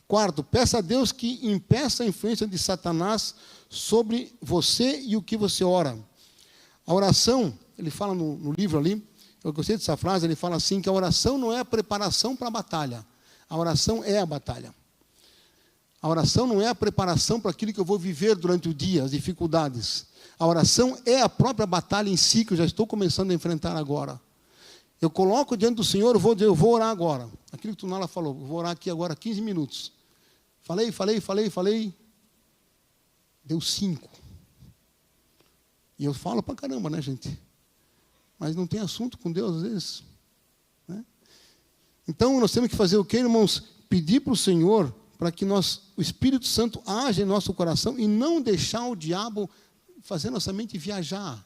Quarto, peça a Deus que impeça a influência de Satanás sobre você e o que você ora. A oração, ele fala no livro ali, eu gostei dessa frase, ele fala assim, que a oração não é a preparação para a batalha. A oração é a batalha. A oração não é a preparação para aquilo que eu vou viver durante o dia, as dificuldades. A oração é a própria batalha em si, que eu já estou começando a enfrentar agora. Eu coloco diante do Senhor, eu vou orar agora. Aquilo que tu Nala falou, eu vou orar aqui agora 15 minutos. Falei. Deu 5. E eu falo pra caramba, né, gente? Mas não tem assunto com Deus, às vezes. Né? Então, nós temos que fazer o quê, irmãos? Pedir para o Senhor, para que o Espírito Santo age em nosso coração e não deixar o diabo fazer nossa mente viajar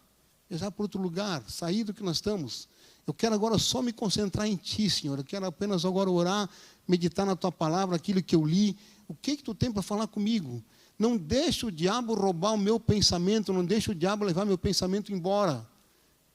para outro lugar, sair do que nós estamos. Eu quero agora só me concentrar em Ti, Senhor. Eu quero apenas agora orar, meditar na Tua palavra, aquilo que eu li. O que Tu tem para falar comigo? Não deixe o diabo roubar o meu pensamento, não deixe o diabo levar meu pensamento embora.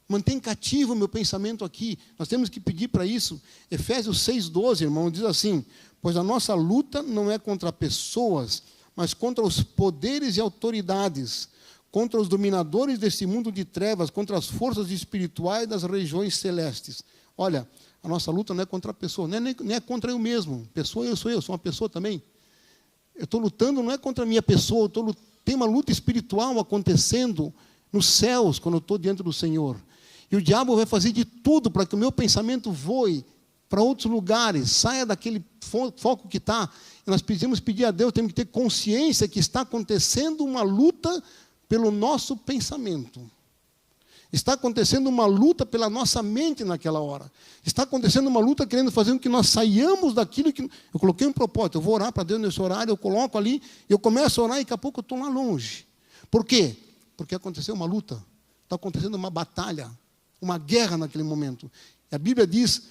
Mantém cativo o meu pensamento aqui. Nós temos que pedir para isso. Efésios 6:12, irmão, diz assim: pois a nossa luta não é contra pessoas, mas contra os poderes e autoridades, contra os dominadores desse mundo de trevas, contra as forças espirituais das regiões celestes. Olha, a nossa luta não é contra a pessoa, nem é contra eu mesmo. Pessoa, eu sou uma pessoa também. Eu estou lutando, não é contra a minha pessoa, tem uma luta espiritual acontecendo nos céus, quando eu estou diante do Senhor. E o diabo vai fazer de tudo para que o meu pensamento voe para outros lugares, saia daquele foco que está. E nós precisamos pedir a Deus, temos que ter consciência que está acontecendo uma luta pelo nosso pensamento. Está acontecendo uma luta pela nossa mente naquela hora. Está acontecendo uma luta querendo fazer com que nós saiamos daquilo que... Eu coloquei um propósito, eu vou orar para Deus nesse horário, eu coloco ali, eu começo a orar e daqui a pouco eu estou lá longe. Por quê? Porque aconteceu uma luta, está acontecendo uma batalha, uma guerra naquele momento. E a Bíblia diz,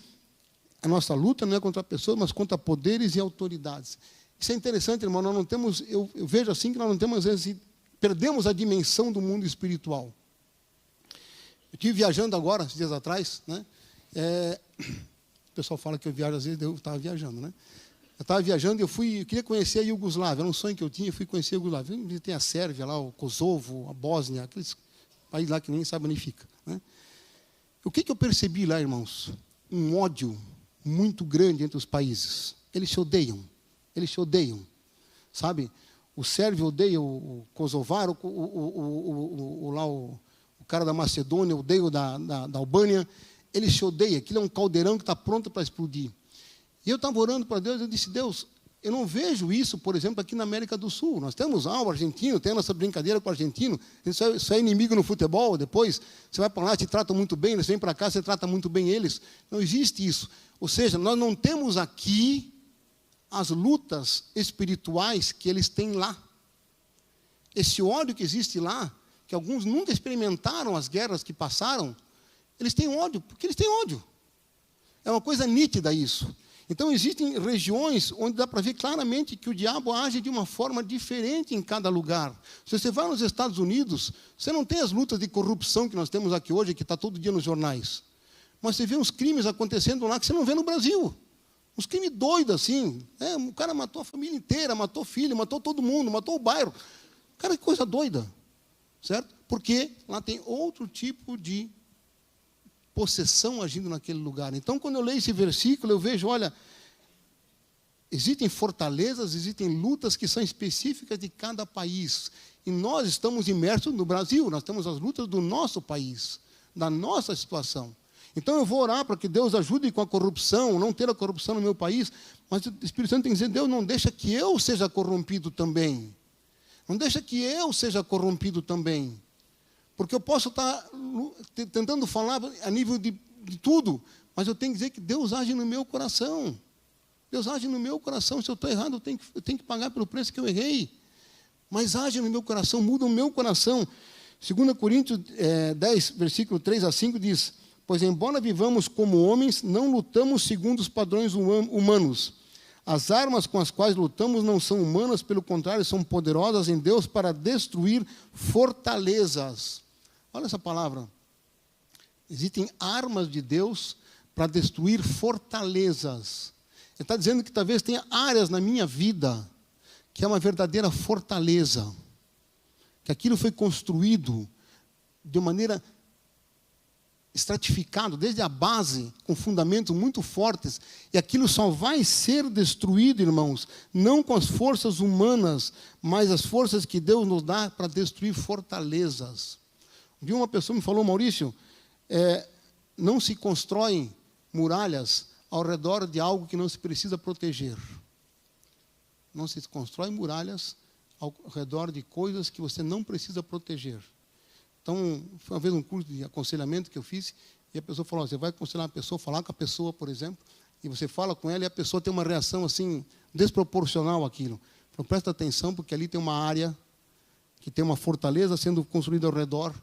a nossa luta não é contra pessoas, mas contra poderes e autoridades. Isso é interessante, irmão, nós não temos, eu vejo assim que nós não temos, às vezes, perdemos a dimensão do mundo espiritual. Eu estive viajando agora, esses dias atrás, né? O pessoal fala que eu viajo, às vezes eu estava viajando, né? Eu estava viajando e eu queria conhecer a Iugoslávia, era um sonho que eu tinha, eu fui conhecer a Iugoslávia. Eu visitei a Sérvia lá, o Kosovo, a Bósnia, aqueles países lá que nem sabe onde fica, né? O que eu percebi lá, irmãos? Um ódio muito grande entre os países. Eles se odeiam, sabe? O sérvio odeia o kosovaro, o cara da Macedônia odeia o da Albânia. Eles se odeiam, aquilo é um caldeirão que está pronto para explodir. E eu estava orando para Deus, eu disse: Deus, eu não vejo isso, por exemplo, aqui na América do Sul. Nós temos o argentino, tem a nossa brincadeira com o argentino, isso é inimigo no futebol, depois você vai para lá, te tratam muito bem, eles vêm para cá, você trata muito bem eles. Não existe isso. Ou seja, nós não temos aqui as lutas espirituais que eles têm lá. Esse ódio que existe lá, que alguns nunca experimentaram as guerras que passaram, eles têm ódio, porque eles têm ódio. É uma coisa nítida isso. Então, existem regiões onde dá para ver claramente que o diabo age de uma forma diferente em cada lugar. Se você vai nos Estados Unidos, você não tem as lutas de corrupção que nós temos aqui hoje, que está todo dia nos jornais. Mas você vê uns crimes acontecendo lá que você não vê no Brasil. Uns crimes doidos, assim. O cara matou a família inteira, matou o filho, matou todo mundo, matou o bairro. Cara, que coisa doida. Certo? Porque lá tem outro tipo de possessão agindo naquele lugar. Então, quando eu leio esse versículo, eu vejo, olha, existem fortalezas, existem lutas que são específicas de cada país. E nós estamos imersos no Brasil, nós temos as lutas do nosso país, da nossa situação. Então, eu vou orar para que Deus ajude com a corrupção, não ter a corrupção no meu país, mas o Espírito Santo tem que dizer, Deus, não deixa que eu seja corrompido também. Não deixa que eu seja corrompido também. Porque eu posso estar tentando falar a nível de tudo, mas eu tenho que dizer que Deus age no meu coração. Deus age no meu coração. Se eu estou errado, eu tenho que pagar pelo preço que eu errei. Mas age no meu coração, muda o meu coração. 2 Coríntios 10, versículo 3 a 5 diz, pois embora vivamos como homens, não lutamos segundo os padrões humanos. As armas com as quais lutamos não são humanas, pelo contrário, são poderosas em Deus para destruir fortalezas. Olha essa palavra. Existem armas de Deus para destruir fortalezas. Ele está dizendo que talvez tenha áreas na minha vida que é uma verdadeira fortaleza. Que aquilo foi construído de maneira estratificado, desde a base, com fundamentos muito fortes, e aquilo só vai ser destruído, irmãos, não com as forças humanas, mas as forças que Deus nos dá para destruir fortalezas. Um dia uma pessoa me falou, Maurício, não se constroem muralhas ao redor de algo que não se precisa proteger. Não se constrói muralhas ao redor de coisas que você não precisa proteger. Então, foi uma vez um curso de aconselhamento que eu fiz, e a pessoa falou, você vai aconselhar uma pessoa, falar com a pessoa, por exemplo, e você fala com ela e a pessoa tem uma reação assim, desproporcional àquilo. Então, presta atenção, porque ali tem uma área, que tem uma fortaleza sendo construída ao redor,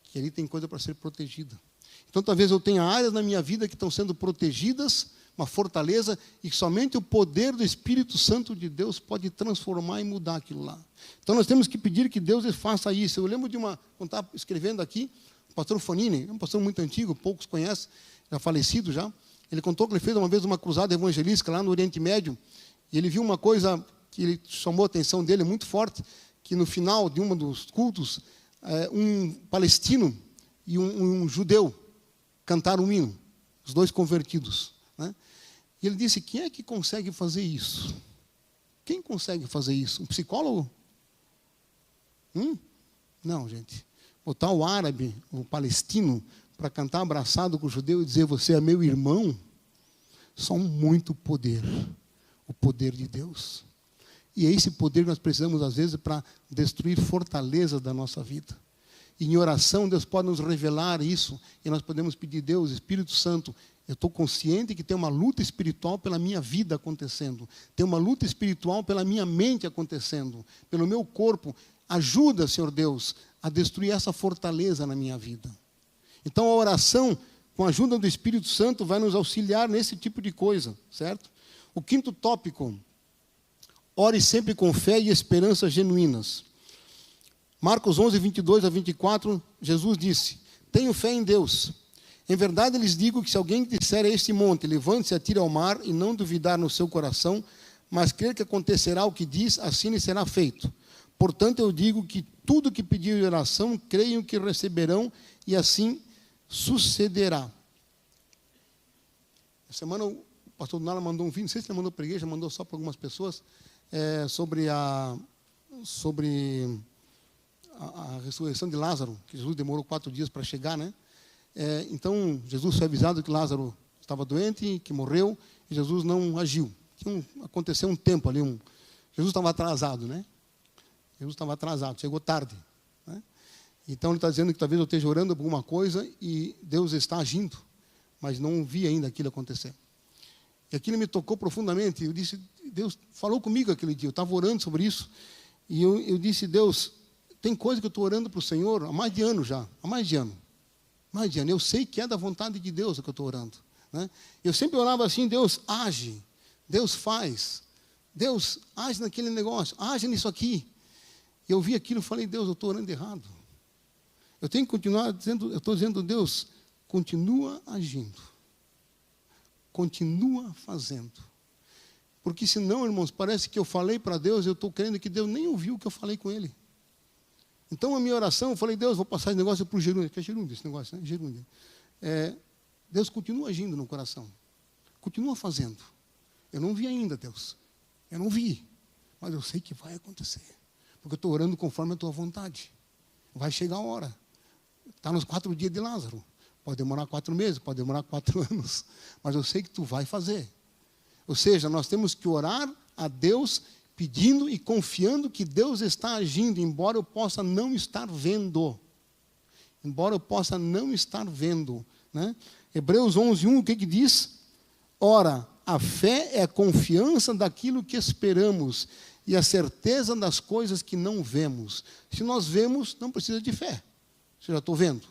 que ali tem coisa para ser protegida. Então, talvez eu tenha áreas na minha vida que estão sendo protegidas, uma fortaleza, e que somente o poder do Espírito Santo de Deus pode transformar e mudar aquilo lá. Então, nós temos que pedir que Deus faça isso. Eu lembro de quando estava escrevendo aqui, o pastor Fanini, um pastor muito antigo, poucos conhecem, já falecido já, ele contou que ele fez uma vez uma cruzada evangelística lá no Oriente Médio, e ele viu uma coisa que ele chamou a atenção dele muito forte, que no final de um dos cultos, um palestino e um judeu cantaram um hino, os dois convertidos. Né? E ele disse, quem é que consegue fazer isso? Quem consegue fazer isso? Um psicólogo? Não, gente. Botar o árabe, o palestino, para cantar abraçado com o judeu e dizer, você é meu irmão, só muito poder. O poder de Deus. E é esse poder que nós precisamos, às vezes, para destruir fortalezas da nossa vida. E em oração, Deus pode nos revelar isso, e nós podemos pedir, Deus, Espírito Santo, eu estou consciente que tem uma luta espiritual pela minha vida acontecendo. Tem uma luta espiritual pela minha mente acontecendo. Pelo meu corpo. Ajuda, Senhor Deus, a destruir essa fortaleza na minha vida. Então, a oração, com a ajuda do Espírito Santo, vai nos auxiliar nesse tipo de coisa, certo? O quinto tópico, ore sempre com fé e esperança genuínas. Marcos 11, 22 a 24, Jesus disse, tenho fé em Deus. Em verdade, lhes digo que se alguém disser a este monte, levante-se e atire ao mar, e não duvidar no seu coração, mas crer que acontecerá o que diz, assim lhe será feito. Portanto, eu digo que tudo que pedir em oração, creiam que receberão, e assim sucederá. Essa semana o pastor Donala mandou um vídeo, não sei se ele mandou para a igreja, mandou só para algumas pessoas, sobre a ressurreição de Lázaro, que Jesus demorou 4 dias para chegar, né? Então, Jesus foi avisado que Lázaro estava doente, que morreu, e Jesus não agiu. Aconteceu um tempo ali, Jesus estava atrasado, né? Jesus estava atrasado, chegou tarde. Né? Então, ele está dizendo que talvez eu esteja orando por alguma coisa e Deus está agindo, mas não vi ainda aquilo acontecer. E aquilo me tocou profundamente. Eu disse, Deus falou comigo aquele dia, eu estava orando sobre isso, e eu disse, Deus, tem coisa que eu estou orando para o Senhor há mais de ano já, há mais de ano. Eu sei que é da vontade de Deus o que eu estou orando. Né? Eu sempre orava assim, Deus, age. Deus faz. Deus age naquele negócio, age nisso aqui. E eu vi aquilo e falei, Deus, eu estou orando errado. Eu tenho que continuar dizendo, eu estou dizendo, Deus, continua agindo. Continua fazendo. Porque senão, irmãos, parece que eu falei para Deus, eu estou crendo que Deus nem ouviu o que eu falei com Ele. Então, a minha oração, eu falei, Deus, vou passar esse negócio para o gerúndio. Que é gerúndio esse negócio, né? Gerúndio. Deus continua agindo no coração. Continua fazendo. Eu não vi ainda, Deus. Eu não vi. Mas eu sei que vai acontecer. Porque eu estou orando conforme a tua vontade. Vai chegar a hora. Está nos 4 dias de Lázaro. Pode demorar 4 meses, pode demorar 4 anos. Mas eu sei que tu vai fazer. Ou seja, nós temos que orar a Deus pedindo e confiando que Deus está agindo, embora eu possa não estar vendo. Embora eu possa não estar vendo. Né? Hebreus 11:1, o que diz? Ora, a fé é a confiança daquilo que esperamos e a certeza das coisas que não vemos. Se nós vemos, não precisa de fé. Eu já estou vendo,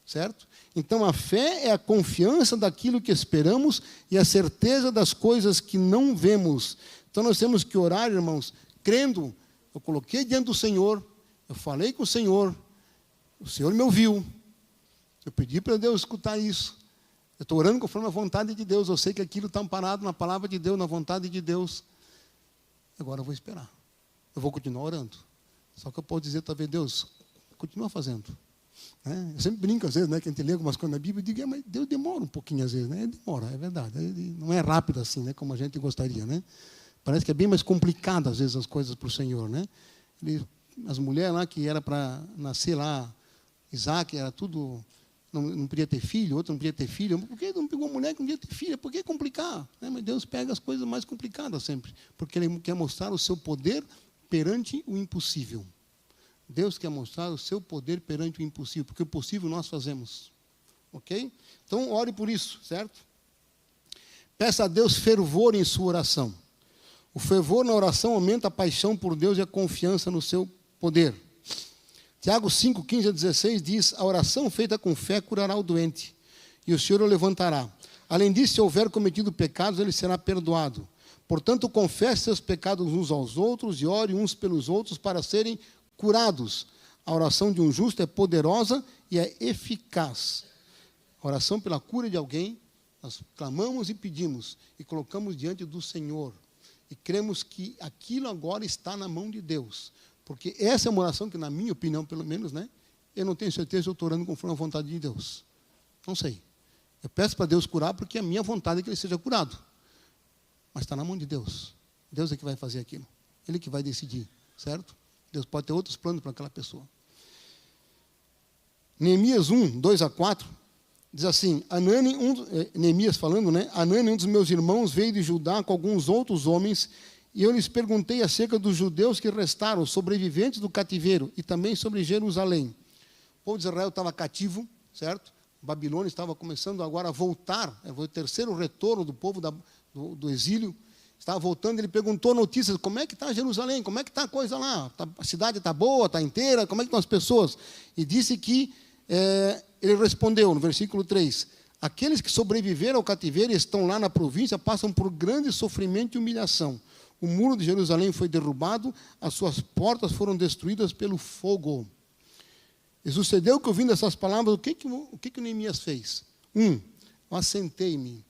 certo? Então, a fé é a confiança daquilo que esperamos e a certeza das coisas que não vemos. Então, nós temos que orar, irmãos, crendo. Eu coloquei diante do Senhor, eu falei com o Senhor me ouviu. Eu pedi para Deus escutar isso. Eu estou orando conforme a vontade de Deus. Eu sei que aquilo está amparado na palavra de Deus, na vontade de Deus. Agora eu vou esperar. Eu vou continuar orando. Só que eu posso dizer, talvez, Deus, continua fazendo. Eu sempre brinco, às vezes, que a gente lê algumas coisas na Bíblia e digo, mas Deus demora um pouquinho, às vezes. Demora, é verdade. Não é rápido assim, como a gente gostaria. Parece que é bem mais complicado, às vezes, as coisas para o Senhor. As mulheres lá que era para nascer lá, Isaac, era tudo... Não podia ter filho, outro não podia ter filho. Por que não pegou uma mulher que não podia ter filho? Por que complicar? Mas Deus pega as coisas mais complicadas sempre. Porque Ele quer mostrar o seu poder perante o impossível. Deus quer mostrar o seu poder perante o impossível. Porque o possível nós fazemos. Ok? Então, ore por isso, certo? Peça a Deus fervor em sua oração. O fervor na oração aumenta a paixão por Deus e a confiança no seu poder. Tiago 5, 15 a 16 diz, a oração feita com fé curará o doente, e o Senhor o levantará. Além disso, se houver cometido pecados, ele será perdoado. Portanto, confesse seus pecados uns aos outros e ore uns pelos outros para serem curados. A oração de um justo é poderosa e é eficaz. A oração pela cura de alguém, nós clamamos e pedimos, e colocamos diante do Senhor. E cremos que aquilo agora está na mão de Deus. Porque essa é uma oração que, na minha opinião, pelo menos, eu não tenho certeza se eu estou orando conforme a vontade de Deus. Não sei. Eu peço para Deus curar porque a minha vontade é que ele seja curado. Mas está na mão de Deus. Deus é que vai fazer aquilo. Ele que vai decidir, certo? Deus pode ter outros planos para aquela pessoa. Neemias 1, 2 a 4, diz assim, Neemias falando, Anani, um dos meus irmãos, veio de Judá com alguns outros homens, e eu lhes perguntei acerca dos judeus que restaram, sobreviventes do cativeiro, e também sobre Jerusalém. O povo de Israel estava cativo, certo? Babilônia estava começando agora a voltar, foi o terceiro retorno do povo do exílio, estava voltando, ele perguntou notícias, como é que está Jerusalém, como é que está a coisa lá, a cidade está boa, está inteira, como é que estão as pessoas? E disse que, ele respondeu no versículo 3, aqueles que sobreviveram ao cativeiro e estão lá na província passam por grande sofrimento e humilhação. O muro de Jerusalém foi derrubado, as suas portas foram destruídas pelo fogo. E sucedeu que, ouvindo essas palavras, o que Neemias fez? Eu assentei-me.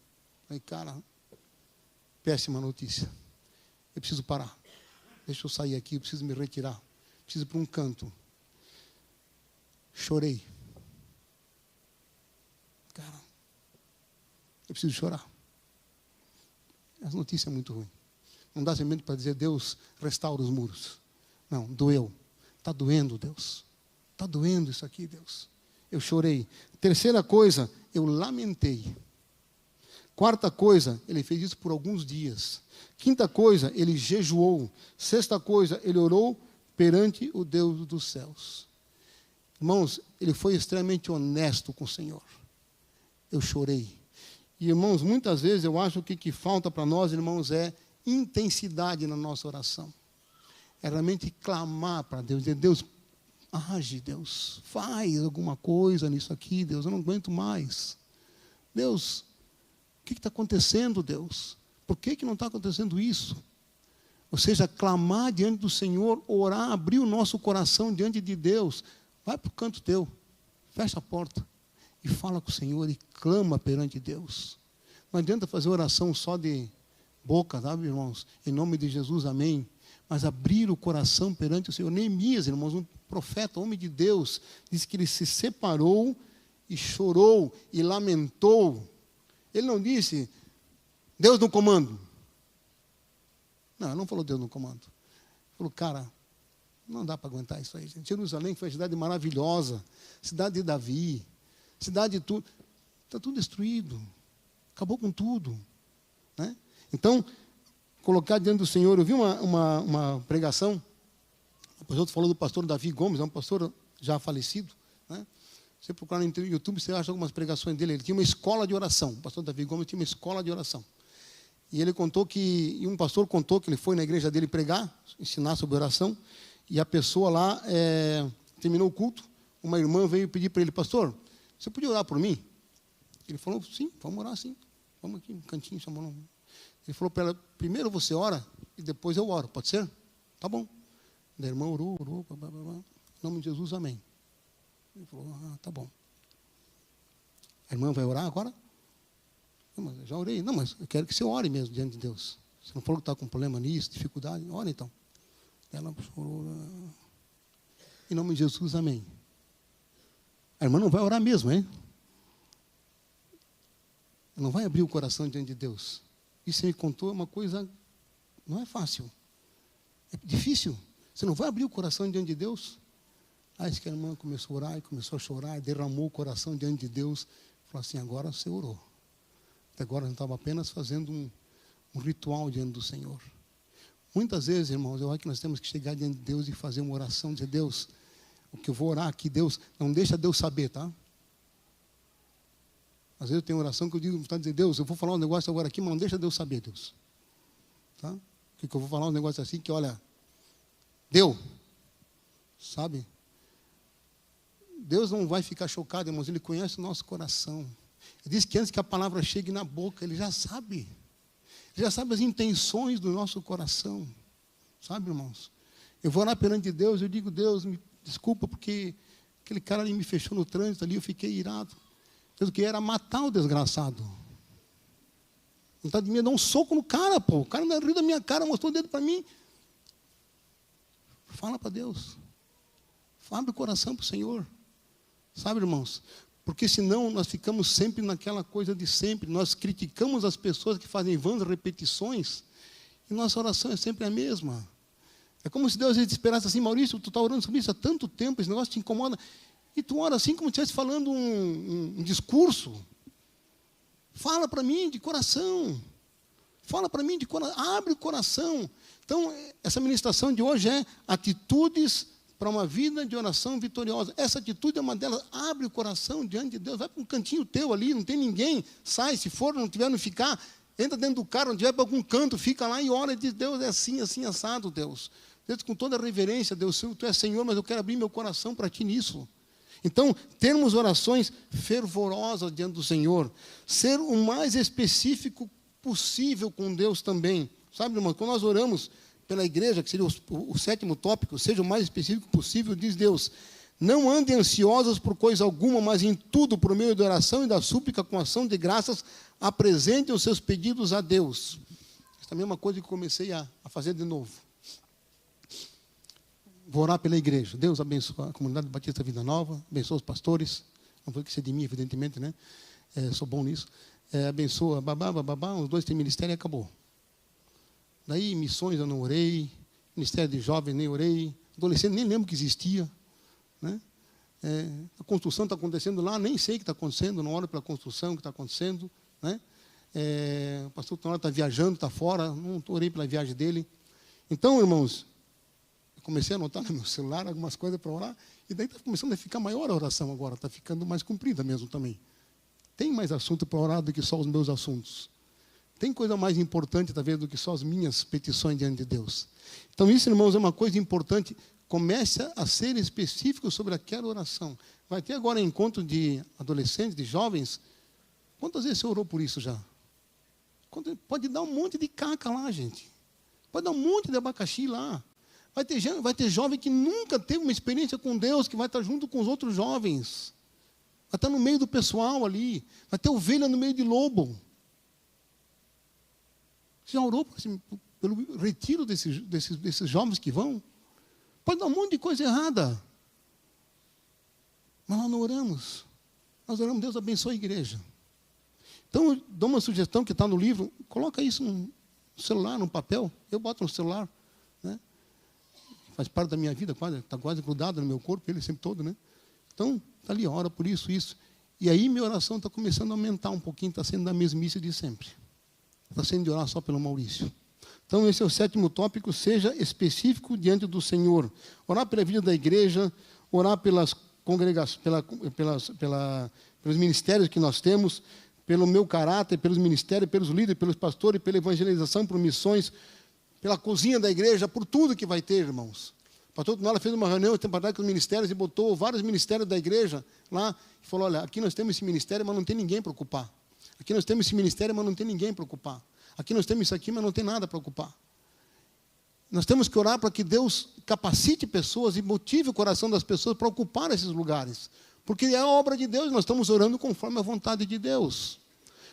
Falei, cara, péssima notícia. Eu preciso parar. Deixa eu sair aqui, eu preciso me retirar. Preciso ir para um canto. Chorei. Cara, eu preciso chorar. Essa notícia é muito ruim. Não dá semente para dizer, Deus, restaura os muros. Não, doeu. Está doendo, Deus. Está doendo isso aqui, Deus. Eu chorei. Terceira coisa, eu lamentei. Quarta coisa, ele fez isso por alguns dias. Quinta coisa, ele jejuou. Sexta coisa, ele orou perante o Deus dos céus. Irmãos, ele foi extremamente honesto com o Senhor. Eu chorei. E, irmãos, muitas vezes eu acho que o que falta para nós, irmãos, é intensidade na nossa oração. É realmente clamar para Deus, dizer, Deus, age, Deus, faz alguma coisa nisso aqui, Deus, eu não aguento mais. Deus, o que está acontecendo, Deus? Por que não está acontecendo isso? Ou seja, clamar diante do Senhor, orar, abrir o nosso coração diante de Deus. Vai para o canto teu, fecha a porta e fala com o Senhor e clama perante Deus. Não adianta fazer oração só de boca, sabe, irmãos? Em nome de Jesus, amém. Mas abrir o coração perante o Senhor. Neemias, irmãos, um profeta, homem de Deus, diz que ele se separou e chorou e lamentou. Ele não disse, Deus no comando. Não, ele não falou Deus no comando. Ele falou, cara, não dá para aguentar isso aí, gente. Jerusalém foi uma cidade maravilhosa, cidade de Davi, cidade de tudo. Está tudo destruído. Acabou com tudo. Né? Então, colocar diante do Senhor, eu vi uma pregação, o pastor falou do pastor Davi Gomes, é um pastor já falecido, né? Você procurar no YouTube, você acha algumas pregações dele. Ele tinha uma escola de oração, o pastor Davi Gomes tinha uma escola de oração. E ele contou que, e um pastor contou que ele foi na igreja dele pregar, ensinar sobre oração, e a pessoa lá, terminou o culto, uma irmã veio pedir para ele, pastor, você podia orar por mim? Ele falou, sim, vamos orar sim, vamos aqui, um cantinho, chamando. Ele falou para ela, primeiro você ora e depois eu oro, pode ser? Tá bom. A irmã orou, em nome de Jesus, amém. Ele falou, tá bom. A irmã vai orar agora? Não, mas eu já orei. Não, mas eu quero que você ore mesmo diante de Deus. Você não falou que está com problema nisso, dificuldade? Ora então. Ela orou, em nome de Jesus, amém. A irmã não vai orar mesmo, hein? Não vai abrir o coração diante de Deus. Isso ele contou, é uma coisa, não é fácil. É difícil. Você não vai abrir o coração diante de Deus? Aí que a irmã começou a orar, e começou a chorar, e derramou o coração diante de Deus. Falou assim, agora você orou. Até agora não estava apenas fazendo um ritual diante do Senhor. Muitas vezes, irmãos, eu acho que nós temos que chegar diante de Deus e fazer uma oração, dizer, Deus, o que eu vou orar aqui, Deus, não deixa Deus saber, tá? Às vezes eu tenho oração que eu digo, dizer, Deus, eu vou falar um negócio agora aqui, mas não deixa Deus saber, Deus. Tá? Porque eu vou falar um negócio assim que, olha, deu. Sabe? Deus não vai ficar chocado, irmãos, Ele conhece o nosso coração. Ele diz que antes que a palavra chegue na boca, Ele já sabe. Ele já sabe as intenções do nosso coração. Sabe, irmãos? Eu vou orar perante Deus, eu digo, Deus, me desculpa, porque aquele cara ali me fechou no trânsito ali, eu fiquei irado. Deus que era matar o desgraçado. Vontade de mim dar um soco no cara, pô. O cara não riu da minha cara, mostrou o dedo para mim. Fala para Deus. Abre o coração para o Senhor. Sabe, irmãos? Porque senão nós ficamos sempre naquela coisa de sempre. Nós criticamos as pessoas que fazem vãs repetições. E nossa oração é sempre a mesma. É como se Deus esperasse assim, Maurício, tu está orando sobre isso há tanto tempo, esse negócio te incomoda. E tu ora assim como se estivesse falando um discurso. Fala para mim de coração. Fala para mim de coração. Abre o coração. Então, essa ministração de hoje é atitudes para uma vida de oração vitoriosa. Essa atitude é uma delas. Abre o coração diante de Deus. Vai para um cantinho teu ali, não tem ninguém. Sai, se for, não tiver, não ficar. Entra dentro do carro, não tiver para algum canto, fica lá e ora e diz, Deus, é assim, assim, assado, Deus. Deus, com toda a reverência, Deus, tu és Senhor, mas eu quero abrir meu coração para ti nisso. Então, termos orações fervorosas diante do Senhor. Ser o mais específico possível com Deus também. Sabe, irmão, quando nós oramos pela igreja, que seria o sétimo tópico, seja o mais específico possível, diz Deus, não andem ansiosos por coisa alguma, mas em tudo, por meio da oração e da súplica, com ação de graças, apresentem os seus pedidos a Deus. Essa é a mesma coisa que comecei a fazer de novo. Vou orar pela igreja. Deus abençoe a comunidade Batista Vida Nova, abençoe os pastores, não foi que ser de mim, evidentemente, né? Sou bom nisso. Abençoa, babá, os dois têm ministério e acabou. Daí, missões eu não orei, ministério de jovens nem orei, adolescente nem lembro que existia. Né? A construção está acontecendo lá, nem sei o que está acontecendo, não oro pela construção que está acontecendo. Né? O pastor está viajando, está fora, não orei pela viagem dele. Então, irmãos, eu comecei a anotar no meu celular algumas coisas para orar, e daí está começando a ficar maior a oração agora, está ficando mais comprida mesmo também. Tem mais assunto para orar do que só os meus assuntos. Tem coisa mais importante, talvez, do que só as minhas petições diante de Deus. Então, isso, irmãos, é uma coisa importante. Comece a ser específico sobre aquela oração. Vai ter agora encontro de adolescentes, de jovens. Quantas vezes você orou por isso já? Pode dar um monte de caca lá, gente. Pode dar um monte de abacaxi lá. Vai ter jovem que nunca teve uma experiência com Deus, que vai estar junto com os outros jovens. Vai estar no meio do pessoal ali. Vai ter ovelha no meio de lobo. Você já orou pelo retiro desses jovens que vão? Pode dar um monte de coisa errada. Mas nós não oramos. Nós oramos, Deus abençoe a igreja. Então, eu dou uma sugestão que está no livro, coloca isso no celular, no papel. Eu boto no celular, né? Faz parte da minha vida, está quase grudado no meu corpo, ele sempre todo, né? Então, está ali, ora por isso. E aí minha oração está começando a aumentar um pouquinho, está sendo da mesmice de sempre. Está sendo de orar só pelo Maurício. Então, esse é o 7º tópico, seja específico diante do Senhor. Orar pela vida da igreja, orar pelas congregações, pelos ministérios que nós temos, pelo meu caráter, pelos ministérios, pelos líderes, pelos pastores, pela evangelização, por missões, pela cozinha da igreja, por tudo que vai ter, irmãos. O pastor Tunala fez uma reunião tempo atrás com os ministérios e botou vários ministérios da igreja lá e falou, olha, aqui nós temos esse ministério, mas não tem ninguém para ocupar. Aqui nós temos esse ministério, mas não tem ninguém para ocupar. Aqui nós temos isso aqui, mas não tem nada para ocupar. Nós temos que orar para que Deus capacite pessoas e motive o coração das pessoas para ocupar esses lugares. Porque é a obra de Deus, nós estamos orando conforme a vontade de Deus.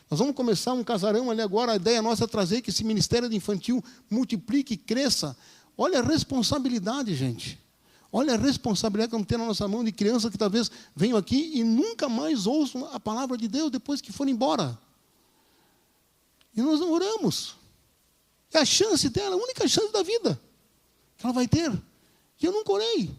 Nós vamos começar um casarão ali agora, a ideia nossa é trazer que esse ministério de infantil multiplique e cresça. Olha a responsabilidade, gente. Olha a responsabilidade que vamos ter na nossa mão de crianças que talvez venham aqui e nunca mais ouçam a palavra de Deus depois que forem embora. E nós não oramos. É a chance dela, a única chance da vida que ela vai ter. E eu nunca orei.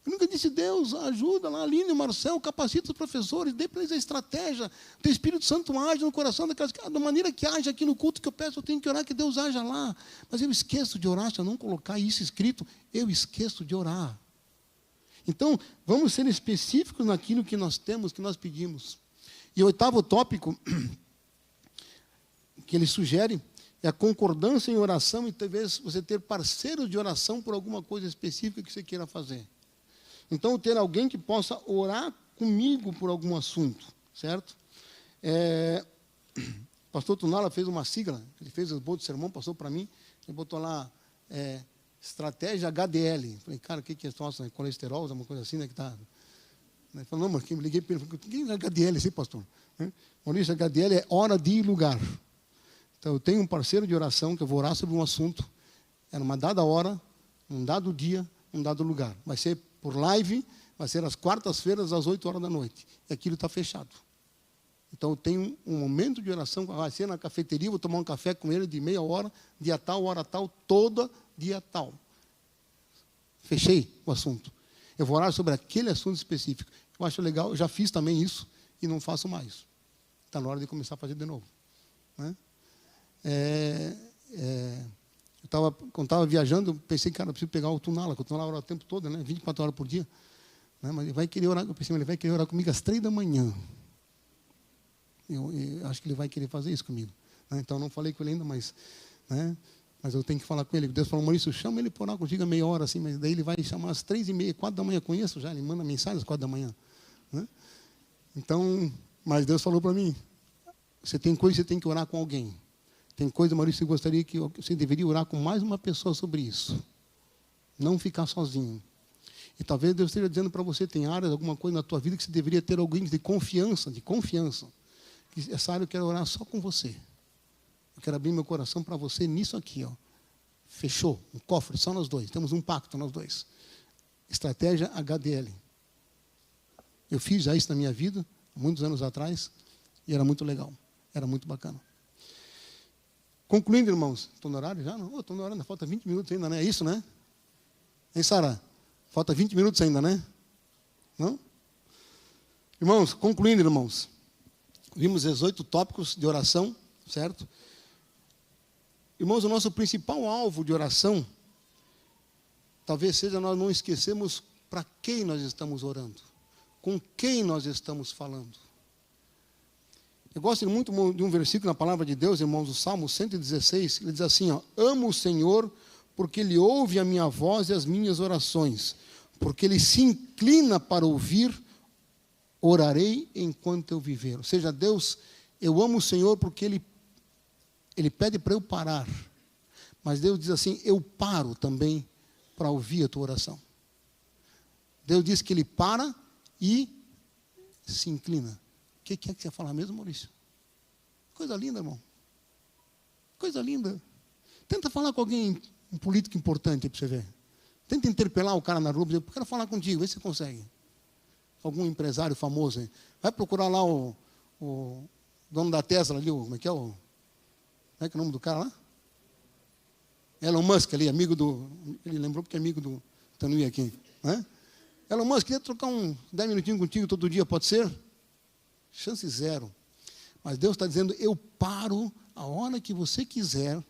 Eu nunca disse, Deus, ajuda lá, Aline e o Marcel, capacita os professores, dê para eles a estratégia. O Espírito Santo age no coração daquelas... Da maneira que age aqui no culto que eu peço, eu tenho que orar que Deus haja lá. Mas eu esqueço de orar, se eu não colocar isso escrito, eu esqueço de orar. Então, vamos ser específicos naquilo que nós temos, que nós pedimos. E o 8º tópico que ele sugere é a concordância em oração e talvez você ter parceiros de oração por alguma coisa específica que você queira fazer. Então, ter alguém que possa orar comigo por algum assunto, certo? O pastor Tunala fez uma sigla, ele fez o bolo de sermão, passou para mim, ele botou lá, estratégia HDL. Falei, cara, o que é isso? Nossa, colesterol, uma coisa assim, né? Que tá... Ele falou, não, mas quem me liguei para ele, falei, o que é HDL, assim, pastor? Maurício, HDL é hora de lugar. Então, eu tenho um parceiro de oração que eu vou orar sobre um assunto, numa dada hora, num dado dia, num dado lugar. Vai ser por live, vai ser às quartas-feiras, às 8 horas da noite. E aquilo está fechado. Então, eu tenho um momento de oração, vai ser na cafeteria, vou tomar um café com ele de meia hora, dia tal, hora tal, toda dia tal. Fechei o assunto. Eu vou orar sobre aquele assunto específico. Eu acho legal, eu já fiz também isso e não faço mais. Está na hora de começar a fazer de novo. Né? Quando estava viajando, eu pensei, cara, eu preciso pegar o Tunala, que o Tunala ora o tempo todo, né? 24 horas por dia. Né? Mas ele vai querer orar, eu pensei, ele vai querer orar comigo às 3 da manhã. Eu acho que ele vai querer fazer isso comigo. Né? Então, não falei com ele ainda, mas eu tenho que falar com ele. Deus falou, Maurício, chama ele para orar contigo a meia hora, assim, mas daí ele vai chamar às 3h30, 4 da manhã, conheço já, ele manda mensagem às 4 da manhã. Né? Então, mas Deus falou para mim, você tem coisa que você tem que orar com alguém. Tem coisa, Maurício, eu gostaria que você deveria orar com mais uma pessoa sobre isso. Não ficar sozinho. E talvez Deus esteja dizendo para você, tem áreas, alguma coisa na tua vida que você deveria ter alguém de confiança. Que essa área eu quero orar só com você. Eu quero abrir meu coração para você nisso aqui. Ó. Fechou, um cofre, só nós dois. Temos um pacto, nós dois. Estratégia HDL. Eu fiz já isso na minha vida, há muitos anos atrás, e era muito legal. Era muito bacana. Concluindo, irmãos, estou no horário já? Não, estou no horário, falta 20 minutos ainda, né? É isso, né? Hein, Sara? Falta 20 minutos ainda, né? Não? Irmãos, concluindo, irmãos. Vimos os 8 tópicos de oração, certo? Irmãos, o nosso principal alvo de oração, talvez seja nós não esquecermos para quem nós estamos orando, com quem nós estamos falando. Eu gosto muito de um versículo na palavra de Deus, irmãos, o Salmo 116, ele diz assim, ó, amo o Senhor porque Ele ouve a minha voz e as minhas orações, porque Ele se inclina para ouvir, orarei enquanto eu viver. Ou seja, Deus, eu amo o Senhor porque Ele pede para eu parar. Mas Deus diz assim, eu paro também para ouvir a tua oração. Deus diz que Ele para e se inclina. O que é que você ia falar mesmo, Maurício? Coisa linda, irmão. Coisa linda. Tenta falar com alguém, um político importante para você ver. Tenta interpelar o cara na rua, dizer, eu quero falar contigo, vê se você consegue. Algum empresário famoso aí. Vai procurar lá o dono da Tesla ali, como é que é o nome do cara lá? Elon Musk ali, amigo do... Ele lembrou porque é amigo do Tanui aqui. Né? Elon Musk, queria trocar 10 minutinhos contigo todo dia, pode ser? Chance zero. Mas Deus está dizendo, eu paro a hora que você quiser,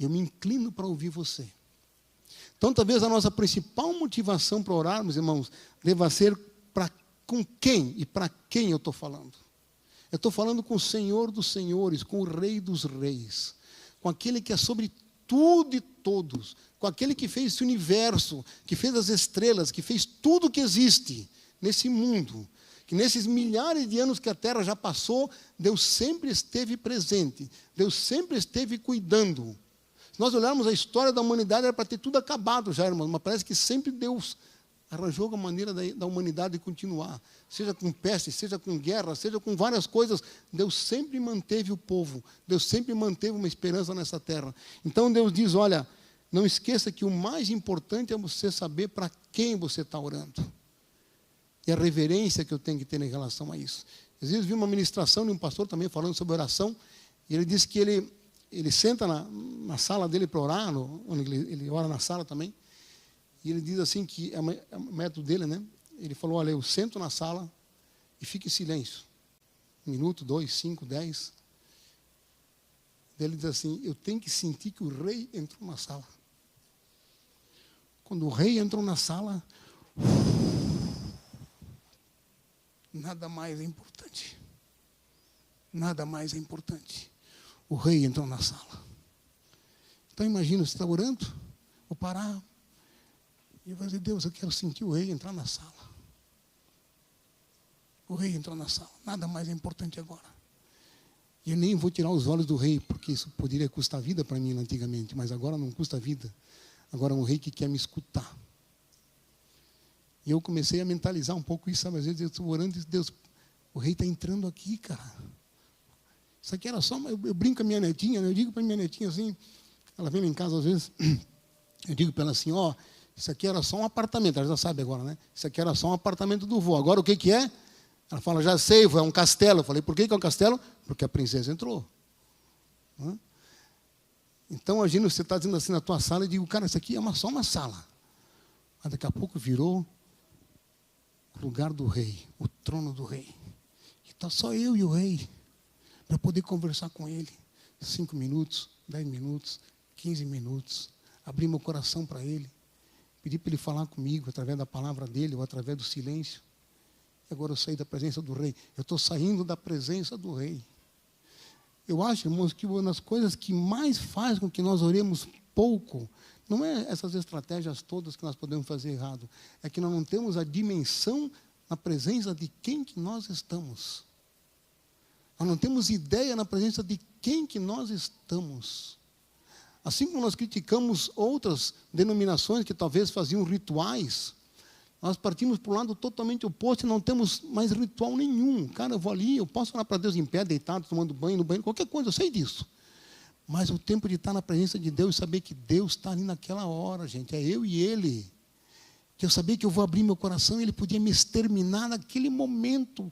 eu me inclino para ouvir você. Então, talvez a nossa principal motivação para orarmos, irmãos, deva ser com quem e para quem eu estou falando. Eu estou falando com o Senhor dos Senhores, com o Rei dos Reis, com aquele que é sobre tudo e todos, com aquele que fez esse universo, que fez as estrelas, que fez tudo que existe nesse mundo, que nesses milhares de anos que a Terra já passou, Deus sempre esteve presente, Deus sempre esteve cuidando. Se nós olharmos a história da humanidade, era para ter tudo acabado já, irmãos, mas parece que sempre Deus arranjou a maneira da humanidade continuar, seja com peste, seja com guerra, seja com várias coisas, Deus sempre manteve o povo, Deus sempre manteve uma esperança nessa terra. Então Deus diz, olha, não esqueça que o mais importante é você saber para quem você está orando. E a reverência que eu tenho que ter em relação a isso. Às vezes vi uma ministração de um pastor também falando sobre oração, e ele disse que ele senta na sala dele para orar, onde ele ora na sala também, e ele diz assim que é o método dele, né? Ele falou, olha, eu sento na sala e fico em silêncio. 1 minuto, 2, 5, 10. Ele diz assim, eu tenho que sentir que o rei entrou na sala. Quando o rei entrou na sala, nada mais é importante. Nada mais é importante. O rei entrou na sala. Então imagina, você está orando, vou parar. E eu vou dizer, Deus, eu quero sentir o rei entrar na sala. O rei entrou na sala. Nada mais é importante agora. E eu nem vou tirar os olhos do rei, porque isso poderia custar vida para mim antigamente, mas agora não custa vida. Agora é um rei que quer me escutar. E eu comecei a mentalizar um pouco isso, sabe? Às vezes eu estou orando e Deus, o rei está entrando aqui, cara. Isso aqui era só, eu brinco com a minha netinha, né? Eu digo para a minha netinha assim, ela vem lá em casa às vezes, eu digo para ela assim, ó, isso aqui era só um apartamento, ela já sabe agora, né? Isso aqui era só um apartamento do vô. Agora o que é? Ela fala, já sei, é um castelo. Eu falei, por que é um castelo? Porque a princesa entrou. Então, imagina, você está dizendo assim na tua sala, e digo, cara, isso aqui é só uma sala. Mas daqui a pouco virou o lugar do rei, o trono do rei. E está só eu e o rei, para poder conversar com ele. 5 minutos, 10 minutos, 15 minutos. Abrir meu coração para ele. Pedir para ele falar comigo, através da palavra dele, ou através do silêncio. E agora eu saí da presença do rei. Eu estou saindo da presença do rei. Eu acho, irmãos, que uma das coisas que mais faz com que nós oremos pouco, não é essas estratégias todas que nós podemos fazer errado, é que nós não temos a dimensão na presença de quem que nós estamos. Nós não temos ideia na presença de quem que nós estamos. Assim como nós criticamos outras denominações que talvez faziam rituais, nós partimos para um lado totalmente oposto e não temos mais ritual nenhum. Cara, eu vou ali, eu posso orar para Deus em pé, deitado, tomando banho, no banheiro, qualquer coisa, eu sei disso. Mas o tempo de estar na presença de Deus e saber que Deus está ali naquela hora, gente, é eu e Ele. Que eu sabia que eu vou abrir meu coração e Ele podia me exterminar naquele momento.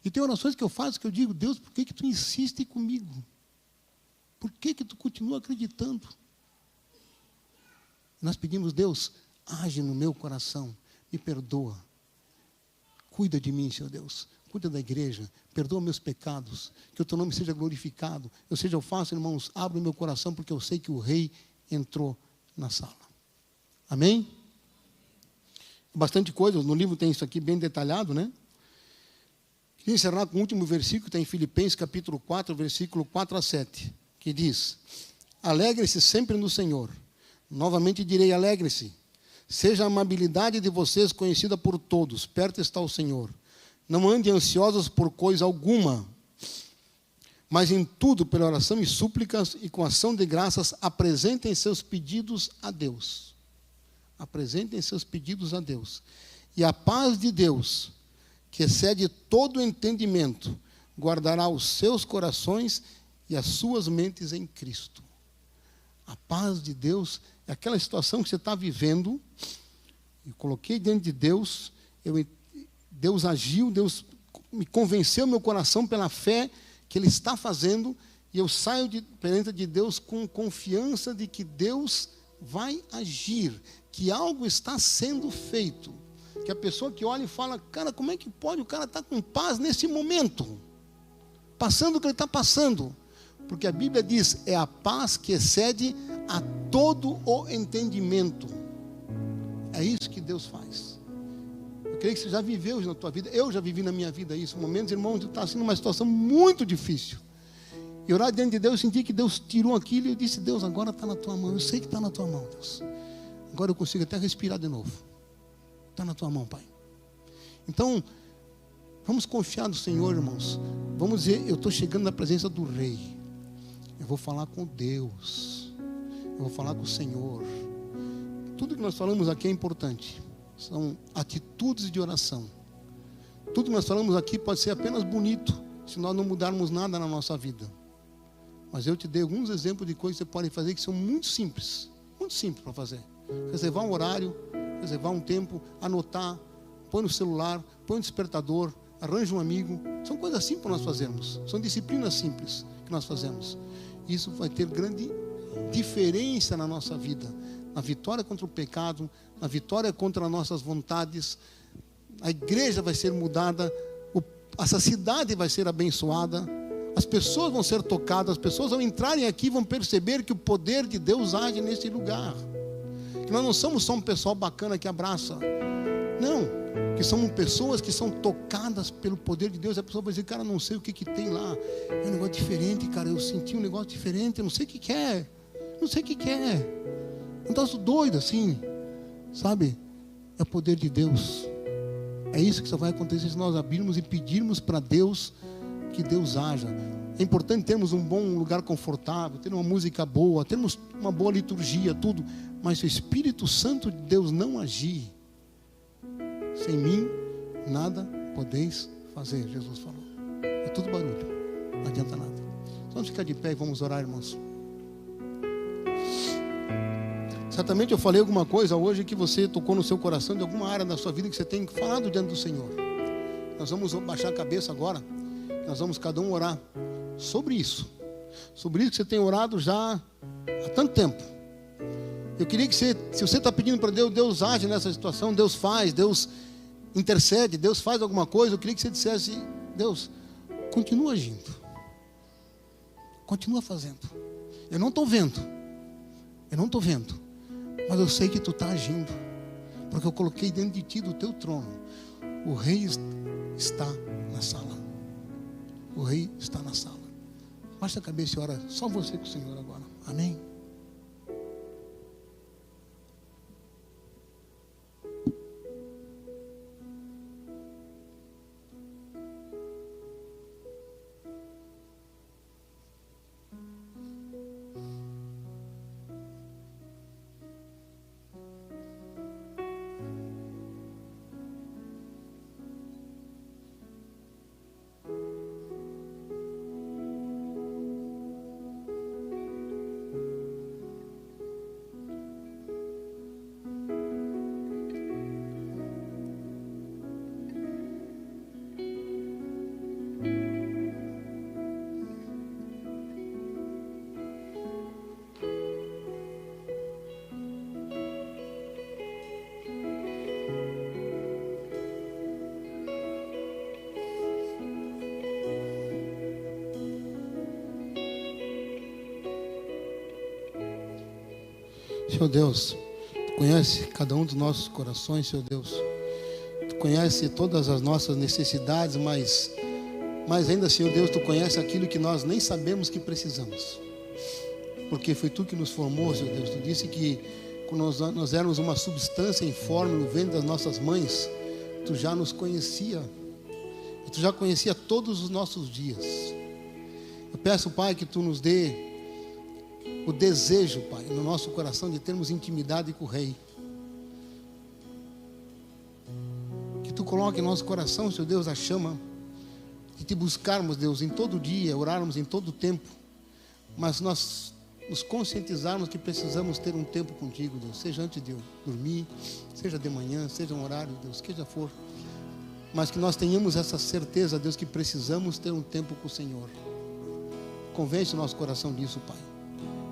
E tem orações que eu faço que eu digo, Deus, por que tu insiste comigo? Por que tu continua acreditando? Nós pedimos, Deus, age no meu coração, me perdoa. Cuida de mim, Senhor Deus. Cuida da igreja, perdoa meus pecados, que o teu nome seja glorificado. Eu seja eu faço, irmãos, abro o meu coração, porque eu sei que o rei entrou na sala. Amém? Bastante coisa, no livro tem isso aqui bem detalhado, né? Queria encerrar com o último versículo, está em Filipenses capítulo 4, versículo 4 a 7, que diz, alegre-se sempre no Senhor. Novamente direi, alegre-se. Seja a amabilidade de vocês conhecida por todos, perto está o Senhor. Não andem ansiosos por coisa alguma, Mas em tudo, pela oração e súplicas e com ação de graças, apresentem seus pedidos a Deus. Apresentem seus pedidos a Deus. E a paz de Deus, que excede todo o entendimento, guardará os seus corações e as suas mentes em Cristo. A paz de Deus é aquela situação que você está vivendo. Eu coloquei diante de Deus, Deus agiu, Deus me convenceu meu coração pela fé que Ele está fazendo, e eu saio perante de Deus com confiança de que Deus vai agir, que algo está sendo feito. Que a pessoa que olha e fala, cara, como é que pode o cara estar com paz nesse momento? Passando o que ele está passando. Porque a Bíblia diz, é a paz que excede a todo o entendimento. É isso que Deus faz. Eu creio que você já viveu na tua vida, eu já vivi na minha vida isso, momentos, irmãos, está sendo uma situação muito difícil. E orar diante de Deus, eu senti que Deus tirou aquilo e eu disse, Deus, agora está na tua mão, eu sei que está na tua mão, Deus. Agora eu consigo até respirar de novo. Está na tua mão, Pai. Então, vamos confiar no Senhor, irmãos. Vamos dizer, eu estou chegando na presença do Rei. Eu vou falar com Deus. Eu vou falar com o Senhor. Tudo que nós falamos aqui é importante. São atitudes de oração. Tudo que nós falamos aqui pode ser apenas bonito, se nós não mudarmos nada na nossa vida. Mas eu te dei alguns exemplos de coisas que você pode fazer que são muito simples para fazer. Reservar um horário, reservar um tempo, anotar, põe no celular, põe no despertador, arranja um amigo. São coisas simples para nós fazermos. São disciplinas simples que nós fazemos. Isso vai ter grande diferença na nossa vida. Na vitória contra o pecado, na vitória contra as nossas vontades. A igreja vai ser mudada, essa cidade vai ser abençoada, as pessoas vão ser tocadas, as pessoas vão entrarem aqui e vão perceber que o poder de Deus age nesse lugar. Que nós não somos só um pessoal bacana que abraça. Não, que somos pessoas que são tocadas pelo poder de Deus. A pessoa vai dizer, cara, não sei o que tem lá. É um negócio diferente, cara, eu senti um negócio diferente, eu não sei o que é. Não sei o que é. Um troço doido assim, sabe? É o poder de Deus. É isso que só vai acontecer se nós abrirmos e pedirmos para Deus que Deus haja. É importante termos um bom lugar confortável, ter uma música boa, termos uma boa liturgia, tudo. Mas se o Espírito Santo de Deus não agir, sem mim nada podeis fazer, Jesus falou. É tudo barulho, não adianta nada. Vamos ficar de pé e vamos orar, irmãos. Certamente eu falei alguma coisa hoje que você tocou no seu coração, de alguma área da sua vida que você tem falado diante do Senhor. Nós vamos baixar a cabeça agora. Nós vamos cada um orar sobre isso. Sobre isso que você tem orado já há tanto tempo. Eu queria que você, se você está pedindo para Deus, Deus age nessa situação, Deus faz, Deus intercede, Deus faz alguma coisa. Eu queria que você dissesse, Deus, continua agindo. Continua fazendo. Eu não estou vendo. Mas eu sei que tu está agindo, porque eu coloquei dentro de ti, do teu trono, o Rei está na sala. O Rei está na sala. Baixa a cabeça e ora, só você com o Senhor agora. Amém? Senhor Deus, Tu conhece cada um dos nossos corações, Senhor Deus. Tu conhece todas as nossas necessidades, mas ainda, Senhor Deus, Tu conhece aquilo que nós nem sabemos que precisamos. Porque foi Tu que nos formou, Senhor Deus. Tu disse que quando nós éramos uma substância informe no ventre das nossas mães, Tu já nos conhecia. Tu já conhecia todos os nossos dias. Eu peço, Pai, que Tu nos dê o desejo, Pai, no nosso coração de termos intimidade com o Rei. Que Tu coloque em nosso coração, Senhor Deus, a chama de Te buscarmos, Deus, em todo dia, orarmos em todo tempo, mas nós nos conscientizarmos que precisamos ter um tempo contigo, Deus, seja antes de eu dormir, seja de manhã, seja um horário, Deus, que já for, mas que nós tenhamos essa certeza, Deus, que precisamos ter um tempo com o Senhor. Convence o nosso coração disso, Pai,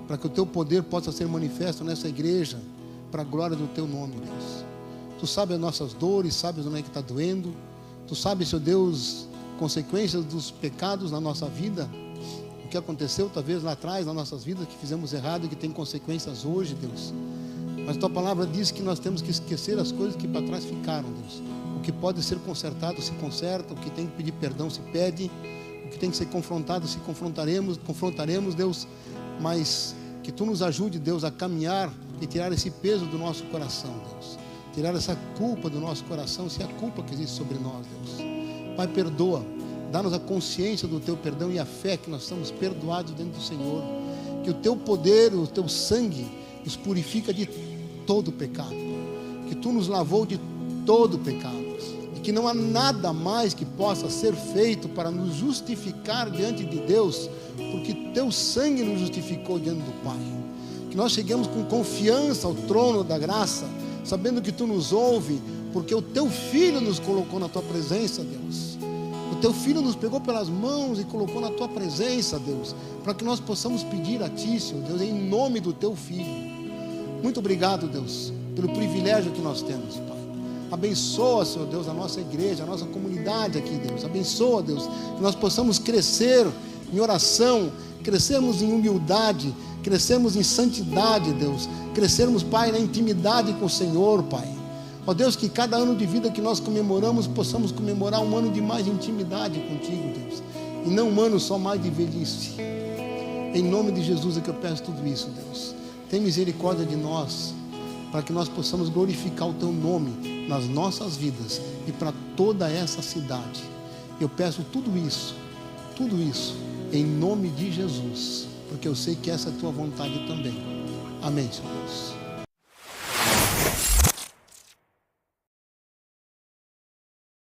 para que o Teu poder possa ser manifesto nessa igreja, para a glória do Teu nome, Deus. Tu sabes as nossas dores, sabes onde é que está doendo, Tu sabes, Senhor Deus, consequências dos pecados na nossa vida, o que aconteceu talvez lá atrás nas nossas vidas, que fizemos errado e que tem consequências hoje, Deus. Mas Tua palavra diz que nós temos que esquecer as coisas que para trás ficaram, Deus. O que pode ser consertado se conserta, o que tem que pedir perdão se pede, o que tem que ser confrontado se confrontaremos, Deus. Mas que Tu nos ajude, Deus, a caminhar e tirar esse peso do nosso coração, Deus. Tirar essa culpa do nosso coração, se é a culpa que existe sobre nós, Deus. Pai, perdoa, dá-nos a consciência do Teu perdão e a fé que nós estamos perdoados dentro do Senhor, que o Teu poder, o Teu sangue nos purifica de todo pecado, que Tu nos lavou de todo pecado, e que não há nada mais que possa ser feito para nos justificar diante de Deus, porque Teu sangue nos justificou diante do Pai, que nós cheguemos com confiança ao trono da graça, sabendo que Tu nos ouve, porque o Teu Filho nos colocou na Tua presença, Deus. O Teu Filho nos pegou pelas mãos e colocou na Tua presença, Deus, para que nós possamos pedir a Ti, Senhor Deus, em nome do Teu Filho. Muito obrigado, Deus, pelo privilégio que nós temos, Pai. Abençoa, Senhor Deus, a nossa igreja, a nossa comunidade aqui, Deus. Abençoa, Deus, que nós possamos crescer em oração, crescermos em humildade, crescermos em santidade, Deus. Crescermos, Pai, na intimidade com o Senhor, Pai. Ó Deus, que cada ano de vida que nós comemoramos, possamos comemorar um ano de mais intimidade contigo, Deus, e não um ano só mais de velhice. Em nome de Jesus é que eu peço tudo isso, Deus. Tem misericórdia de nós, para que nós possamos glorificar o Teu nome nas nossas vidas e para toda essa cidade. Eu peço tudo isso, em nome de Jesus, porque eu sei que essa é a Tua vontade também. Amém, Senhor Deus.